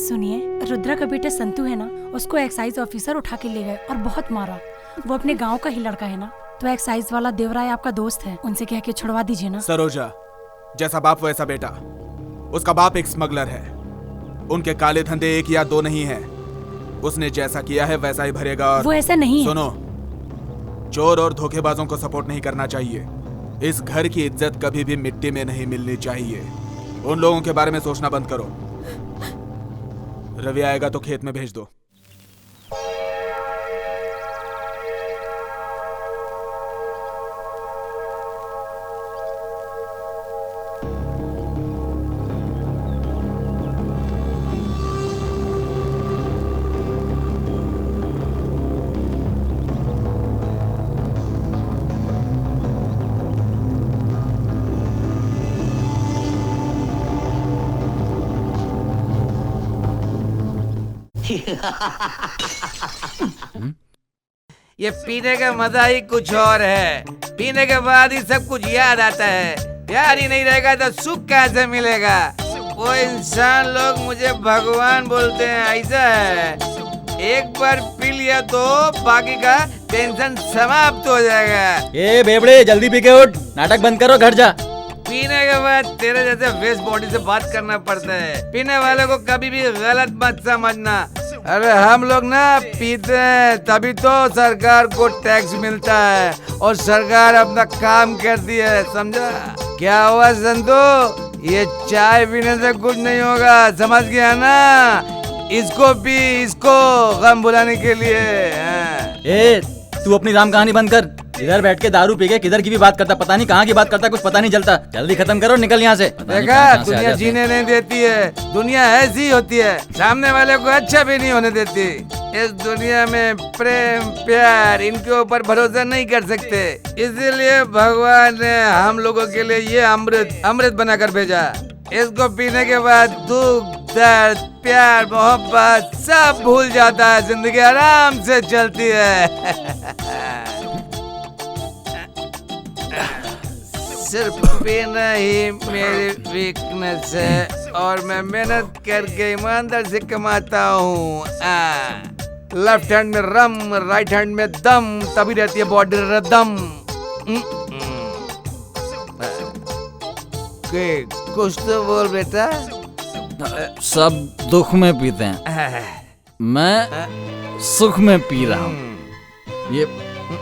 सुनिए, रुद्रा का बेटा संतू है ना, उसको एक्साइज ऑफिसर उठा के ले गए और बहुत मारा। वो अपने गांव का ही लड़का है ना, तो एक्साइज वाला देवराय आपका दोस्त है, उनसे कह के छुड़वा दीजिए ना। सरोजा, जैसा बाप वैसा बेटा। उसका बाप एक स्मगलर है, उनके काले धंधे एक या दो नहीं है। उसने जैसा किया है वैसा ही भरेगा। और वो ऐसा नहीं है। सुनो, चोर और धोखेबाजों को सपोर्ट नहीं करना चाहिए। इस घर की इज्जत कभी भी मिट्टी में नहीं मिलनी चाहिए। उन लोगों के बारे में सोचना बंद करो। रवि आएगा तो खेत में भेज दो। ये पीने का मजा ही कुछ और है। पीने के बाद ही सब कुछ याद आता है। प्यार ही नहीं रहेगा तो सुख कैसे मिलेगा? वो इंसान लोग मुझे भगवान बोलते हैं, ऐसा है। एक बार पी लिया तो बाकी का टेंशन समाप्त हो जाएगा। ए बेबड़े, जल्दी पी के उठ, नाटक बंद करो, घर जा। पीने के बाद तेरे जैसे वेस्ट बॉडी से बात करना पड़ता है। पीने वाले को कभी भी गलत मत समझना। अरे हम लोग ना पीते हैं तभी तो सरकार को टैक्स मिलता है और सरकार अपना काम करती है, समझा? क्या हुआ संतू? ये चाय पीने से कुछ नहीं होगा, समझ गया ना? इसको पी, इसको गम भुलाने के लिए। ए, तू अपनी राम कहानी बंद कर। इधर बैठ के दारू पी के किधर की भी बात करता, पता नहीं कहाँ की बात करता, कुछ पता नहीं चलता। जल्दी खत्म करो, निकल यहाँ से। देखा, दुनिया जीने नहीं देती है। दुनिया ऐसी होती है, सामने वाले को अच्छा भी नहीं होने देती। इस दुनिया में प्रेम प्यार इनके ऊपर भरोसा नहीं कर सकते, इसीलिए भगवान ने हम लोगों के लिए ये अमृत बनाकर भेजा। इसको पीने के बाद दुख दर्द प्यार मोहब्बत सब भूल जाता है, जिंदगी आराम से चलती है। सिर्फ पीना ही मेरी वीकनेस है और मैं मेहनत करके ईमानदार से कमाता हूँ। लेफ्ट हैंड में रम, राइट हैंड में दम, तभी रहती है बॉडी रदम। कुछ तो बोल बेटा। सब दुख में पीते हैं, मैं सुख में पी रहा हूँ। ये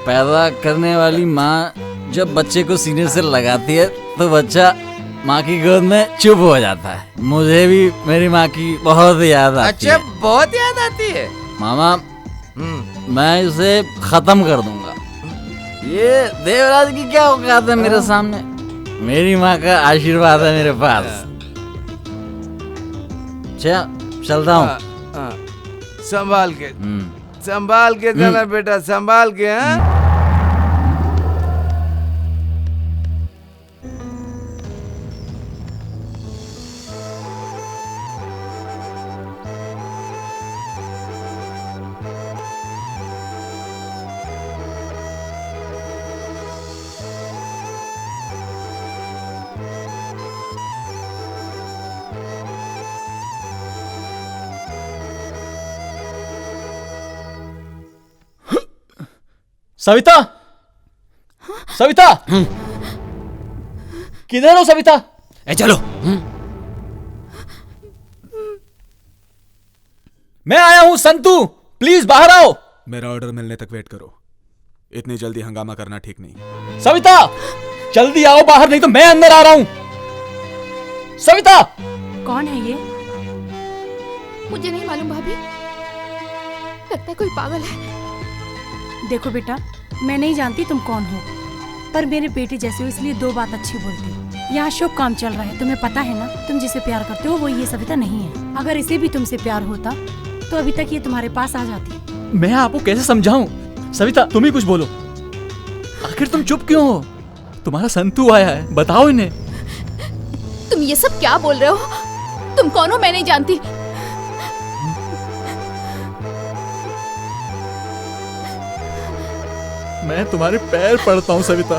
पैदा करने वाली माँ जब बच्चे को सीने से लगाती है तो बच्चा माँ की गोद में चुप हो जाता है। मुझे भी मेरी माँ की बहुत याद आती है। अच्छा, बहुत याद आती है मामा, मैं इसे खत्म कर दूंगा। ये देवराज की क्या औकात है मेरे सामने? मेरी माँ का आशीर्वाद है मेरे पास। चलता हूँ। संभाल के जाना बेटा, संभाल के। हाँ सविता, सविता, किधर हो सविता? चलो। मैं आया हूं संतू, प्लीज बाहर आओ। मेरा ऑर्डर मिलने तक वेट करो, इतनी जल्दी हंगामा करना ठीक नहीं। सविता, जल्दी आओ बाहर, नहीं तो मैं अंदर आ रहा हूं। सविता! कौन है ये? मुझे नहीं मालूम भाभी, लगता है कोई पागल है। देखो बेटा, मैं नहीं जानती तुम कौन हो, पर मेरे बेटे जैसे हो इसलिए दो बात अच्छी बोलती। यहाँ शुभ काम चल रहा है, तुम्हें पता है ना, तुम जिसे प्यार करते हो वो ये सविता नहीं है। अगर इसे भी तुमसे प्यार होता तो अभी तक ये तुम्हारे पास आ जाती। मैं आपको कैसे समझाऊं? सविता, तुम ही कुछ बोलो। आखिर तुम चुप क्यों हो? तुम्हारा संतू आया है, बताओ इन्हें। तुम ये सब क्या बोल रहे हो? तुम कौन हो? मैं नहीं जानती। मैं तुम्हारे पैर पड़ता हूँ सविता,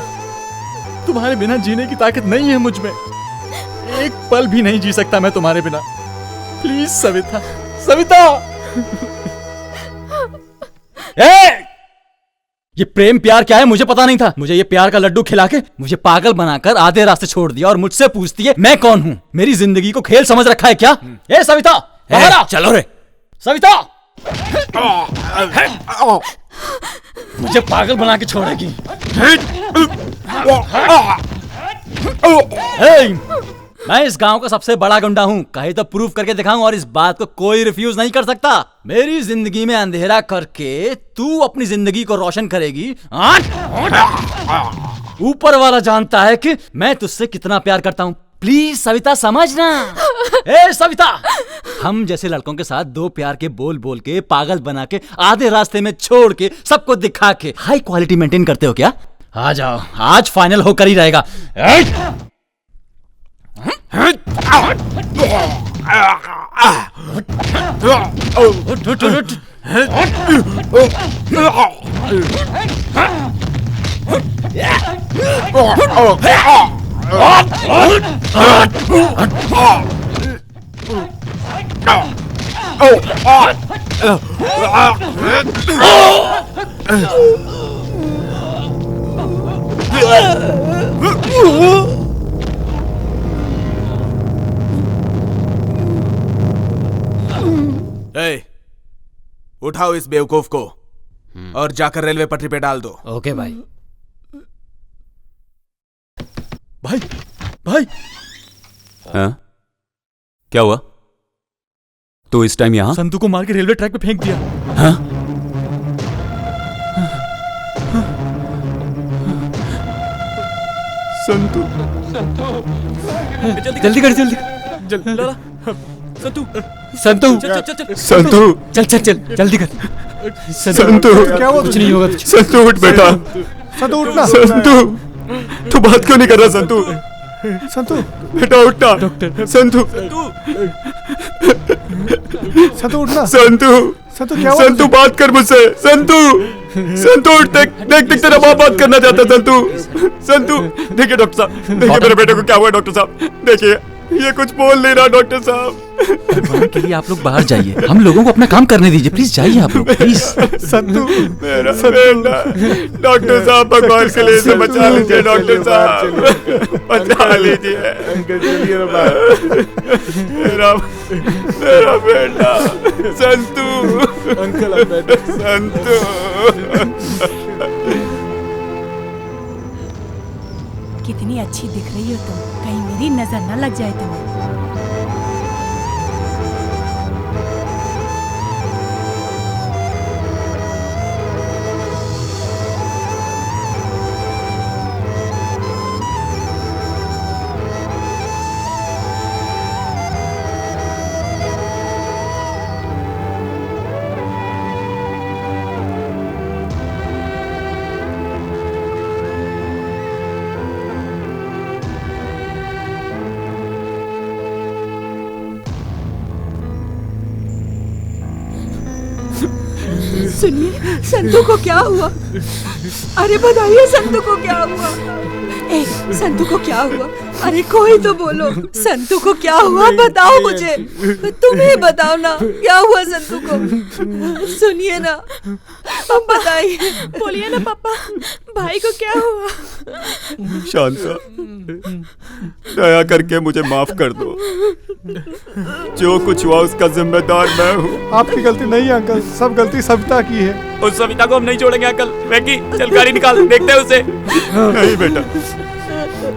तुम्हारे बिना जीने की ताकत नहीं है मुझ में। एक पल भी नहीं जी सकता मैं तुम्हारे बिना। प्लीज सविता, सविता। ये प्रेम प्यार क्या है मुझे पता नहीं था। मुझे ये प्यार का लड्डू खिला के मुझे पागल बनाकर आधे रास्ते छोड़ दिया और मुझसे पूछती है मैं कौन हूँ। मेरी जिंदगी को खेल समझ रखा है क्या? ए सविता, बाहर आ। चलो रे सविता, मुझे पागल बना के छोड़ेगी। मैं इस गांव का सबसे बड़ा गुंडा हूँ, कहीं तो प्रूफ करके दिखाऊं और इस बात को कोई रिफ्यूज नहीं कर सकता। मेरी जिंदगी में अंधेरा करके तू अपनी जिंदगी को रोशन करेगी। ऊपर वाला जानता है कि मैं तुझसे कितना प्यार करता हूँ। प्लीज सविता समझना। ए सविता, हम जैसे लड़कों के साथ दो प्यार के बोल बोल के पागल बना के आधे रास्ते में छोड़ के सबको दिखा के हाई क्वालिटी मेंटेन करते हो क्या? आ जाओ, आज फाइनल होकर ही रहेगा। उठाओ इस बेवकूफ को और जाकर रेलवे पटरी पे डाल दो। ओके भाई। भाई, भाई। हाँ? क्या हुआ? तो इस टाइम यहाँ? संतू को मार के रेलवे ट्रैक पे फेंक दिया। हाँ? संतू, जल्दी कर, जल्दी संतू, संतू, संतू, चल चल चल जल्दी कर। संतू, क्या हुआ? कुछ नहीं होगा। संतू उठ बेटा। संतू उठना। संतू, तू बात क्यों नहीं कर रहा? संतू, संतू बेटा उठना। डॉक्टर, संतू, संतू उठना। संतू, संतू क्या हुआ? संतू बात कर मुझसे। संतू, संतू उठ, देख देख देख, तेरा बाप बात करना चाहता है। संतू, संतू, देखिए डॉक्टर साहब, देखिए मेरे बेटे को क्या हुआ डॉक्टर साहब। देखिए ये कुछ बोल नहीं रहा डॉक्टर साहब। भगवान के लिए आप लोग बाहर जाइए, हम लोगों को अपना काम करने दीजिए, प्लीज जाइए आप लोग, प्लीज। संतू, मेरा बेटा, डॉक्टर साहब भगवान के लिए इसे बचा लीजिए, डॉक्टर साहब बचा लीजिए। मेरा बेटा संतू, अंकल बेटा संतू। कितनी अच्छी दिख रही हो तुम, कहीं मेरी नजर न लग जाए तुम्हें। सुनिए, संतू को क्या हुआ? अरे बताइए, संतू को क्या हुआ? ए, संतू को क्या हुआ? अरे कोई तो बोलो, संतू को क्या हुआ? बताओ मुझे, तुम्हें बताओ ना, क्या हुआ संतू को? सुनिए ना, अब बताइए। बोलिए ना पापा, भाई को क्या हुआ? शांता, दया करके मुझे माफ कर दो। जो कुछ हुआ उसका जिम्मेदार मैं हूँ। आपकी गलती नहीं है अंकल, सब गलती सविता की है। उस सविता को हम नहीं छोड़ेंगे अंकल। मैगी, चल गाड़ी निकाल, देखते हैं उसे। नहीं बेटा,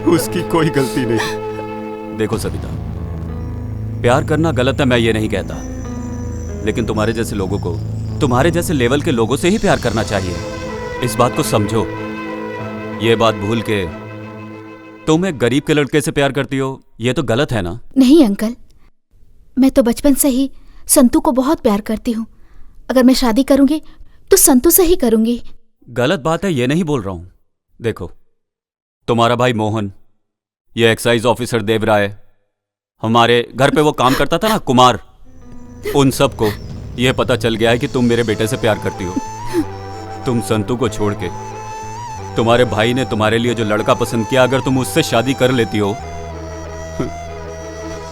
उसकी कोई गलती नहीं। देखो सविता, प्यार करना गलत है मैं ये नहीं कहता, लेकिन तुम्हारे जैसे लोगों को, तुम्हारे जैसे लेवल के लोगों से ही प्यार करना चाहिए। इस बात को समझो। ये बात भूल के तुम एक गरीब के लड़के से प्यार करती हो, ये तो गलत है ना? नहीं अंकल, मैं तो बचपन से ही संतू को बहुत प्यार करती हूँ। अगर मैं शादी करूंगी तो संतू से ही करूंगी। गलत बात है ये नहीं बोल रहा हूं। देखो, तुम्हारा भाई मोहन, ये एक्साइज ऑफिसर देवराय, हमारे घर पे वो काम करता था ना, कुमार, उन सबको ये पता चल गया है कि तुम मेरे बेटे से प्यार करती हो। तुम संतू को छोड़ के, तुम्हारे भाई ने तुम्हारे लिए जो लड़का पसंद किया, अगर तुम उससे शादी कर लेती हो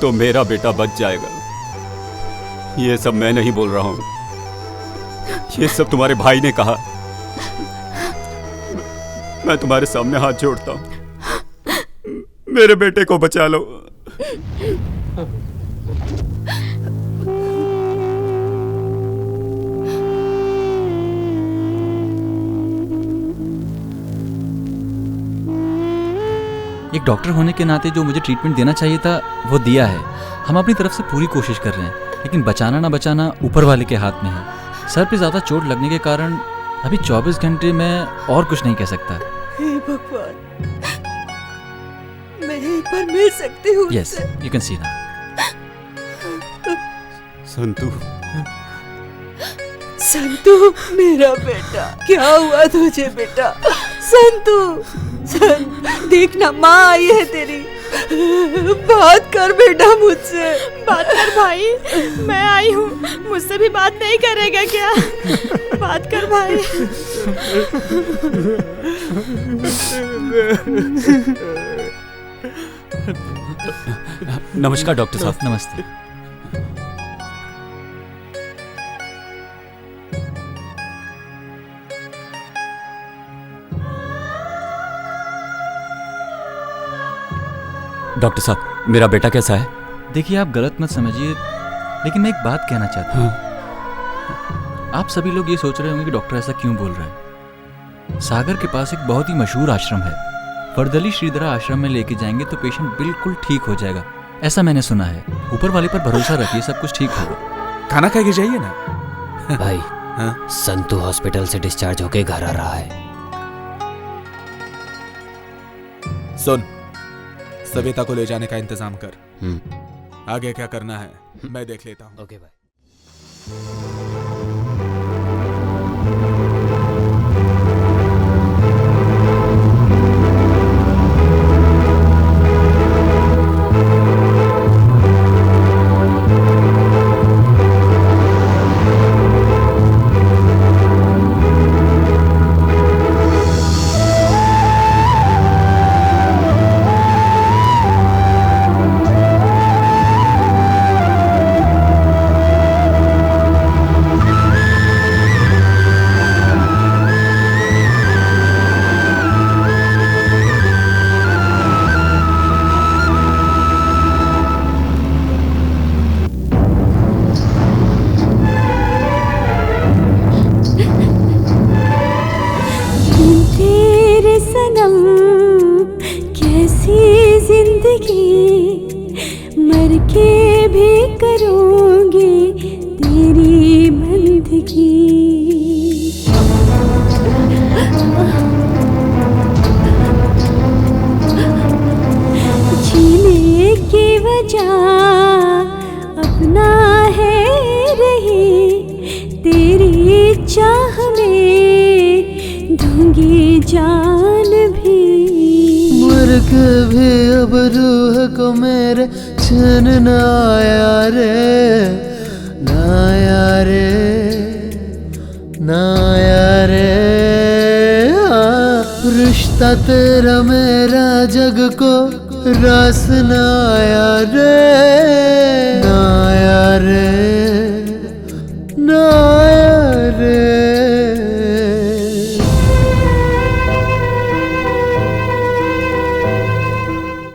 तो मेरा बेटा बच जाएगा। ये सब मैं नहीं बोल रहा हूं, ये सब तुम्हारे भाई ने कहा। मैं तुम्हारे सामने हाथ जोड़ता हूं, मेरे बेटे को बचा लो। एक डॉक्टर होने के नाते जो मुझे ट्रीटमेंट देना चाहिए था वो दिया है। हम अपनी तरफ से पूरी कोशिश कर रहे हैं, लेकिन बचाना ना बचाना ऊपर वाले के हाथ में है। सर पे ज्यादा चोट लगने के कारण अभी 24 घंटे में और कुछ नहीं कह सकता। हे भगवान, मैं एक बार मिल सकती हूँ? Yes, you can see now. Santu, Santu मेरा बेटा, क्या हुआ तुझे बेटा? संतू, देखना माँ आई है तेरी, बात कर बेटा मुझसे। बात कर भाई, मैं आई हूँ, मुझसे भी बात नहीं करेगा क्या? बात कर भाई। नमस्कार डॉक्टर साहब। नमस्ते। डॉक्टर साहब, मेरा बेटा कैसा है? देखिए, आप गलत मत समझिए, लेकिन मैं एक बात कहना चाहता हूँ। आप सभी लोग ये सोच रहे होंगे कि डॉक्टर ऐसा क्यों बोल रहा है। सागर के पास एक बहुत ही मशहूर आश्रम है, वर्दली श्रीधरा आश्रम में लेके जाएंगे तो पेशेंट बिल्कुल ठीक हो जाएगा, ऐसा मैंने सुना है। ऊपर वाले पर भरोसा रखिए, सब कुछ ठीक होगा। खाना खा के जाइए ना। भाई, संतू हॉस्पिटल से डिस्चार्ज होके घर आ रहा है। सुन, सविता को ले जाने का इंतजाम कर। आगे क्या करना है मैं देख लेता हूँ। ओके भाई। रही तेरी चाह में दूंगी जान भी। मर के भी अब रूह को मेरे चैन न आया रे, न आया रे, न आया रे। रिश्ता तेरा मेरा जग को रास न आया रे, न आया रे, न आया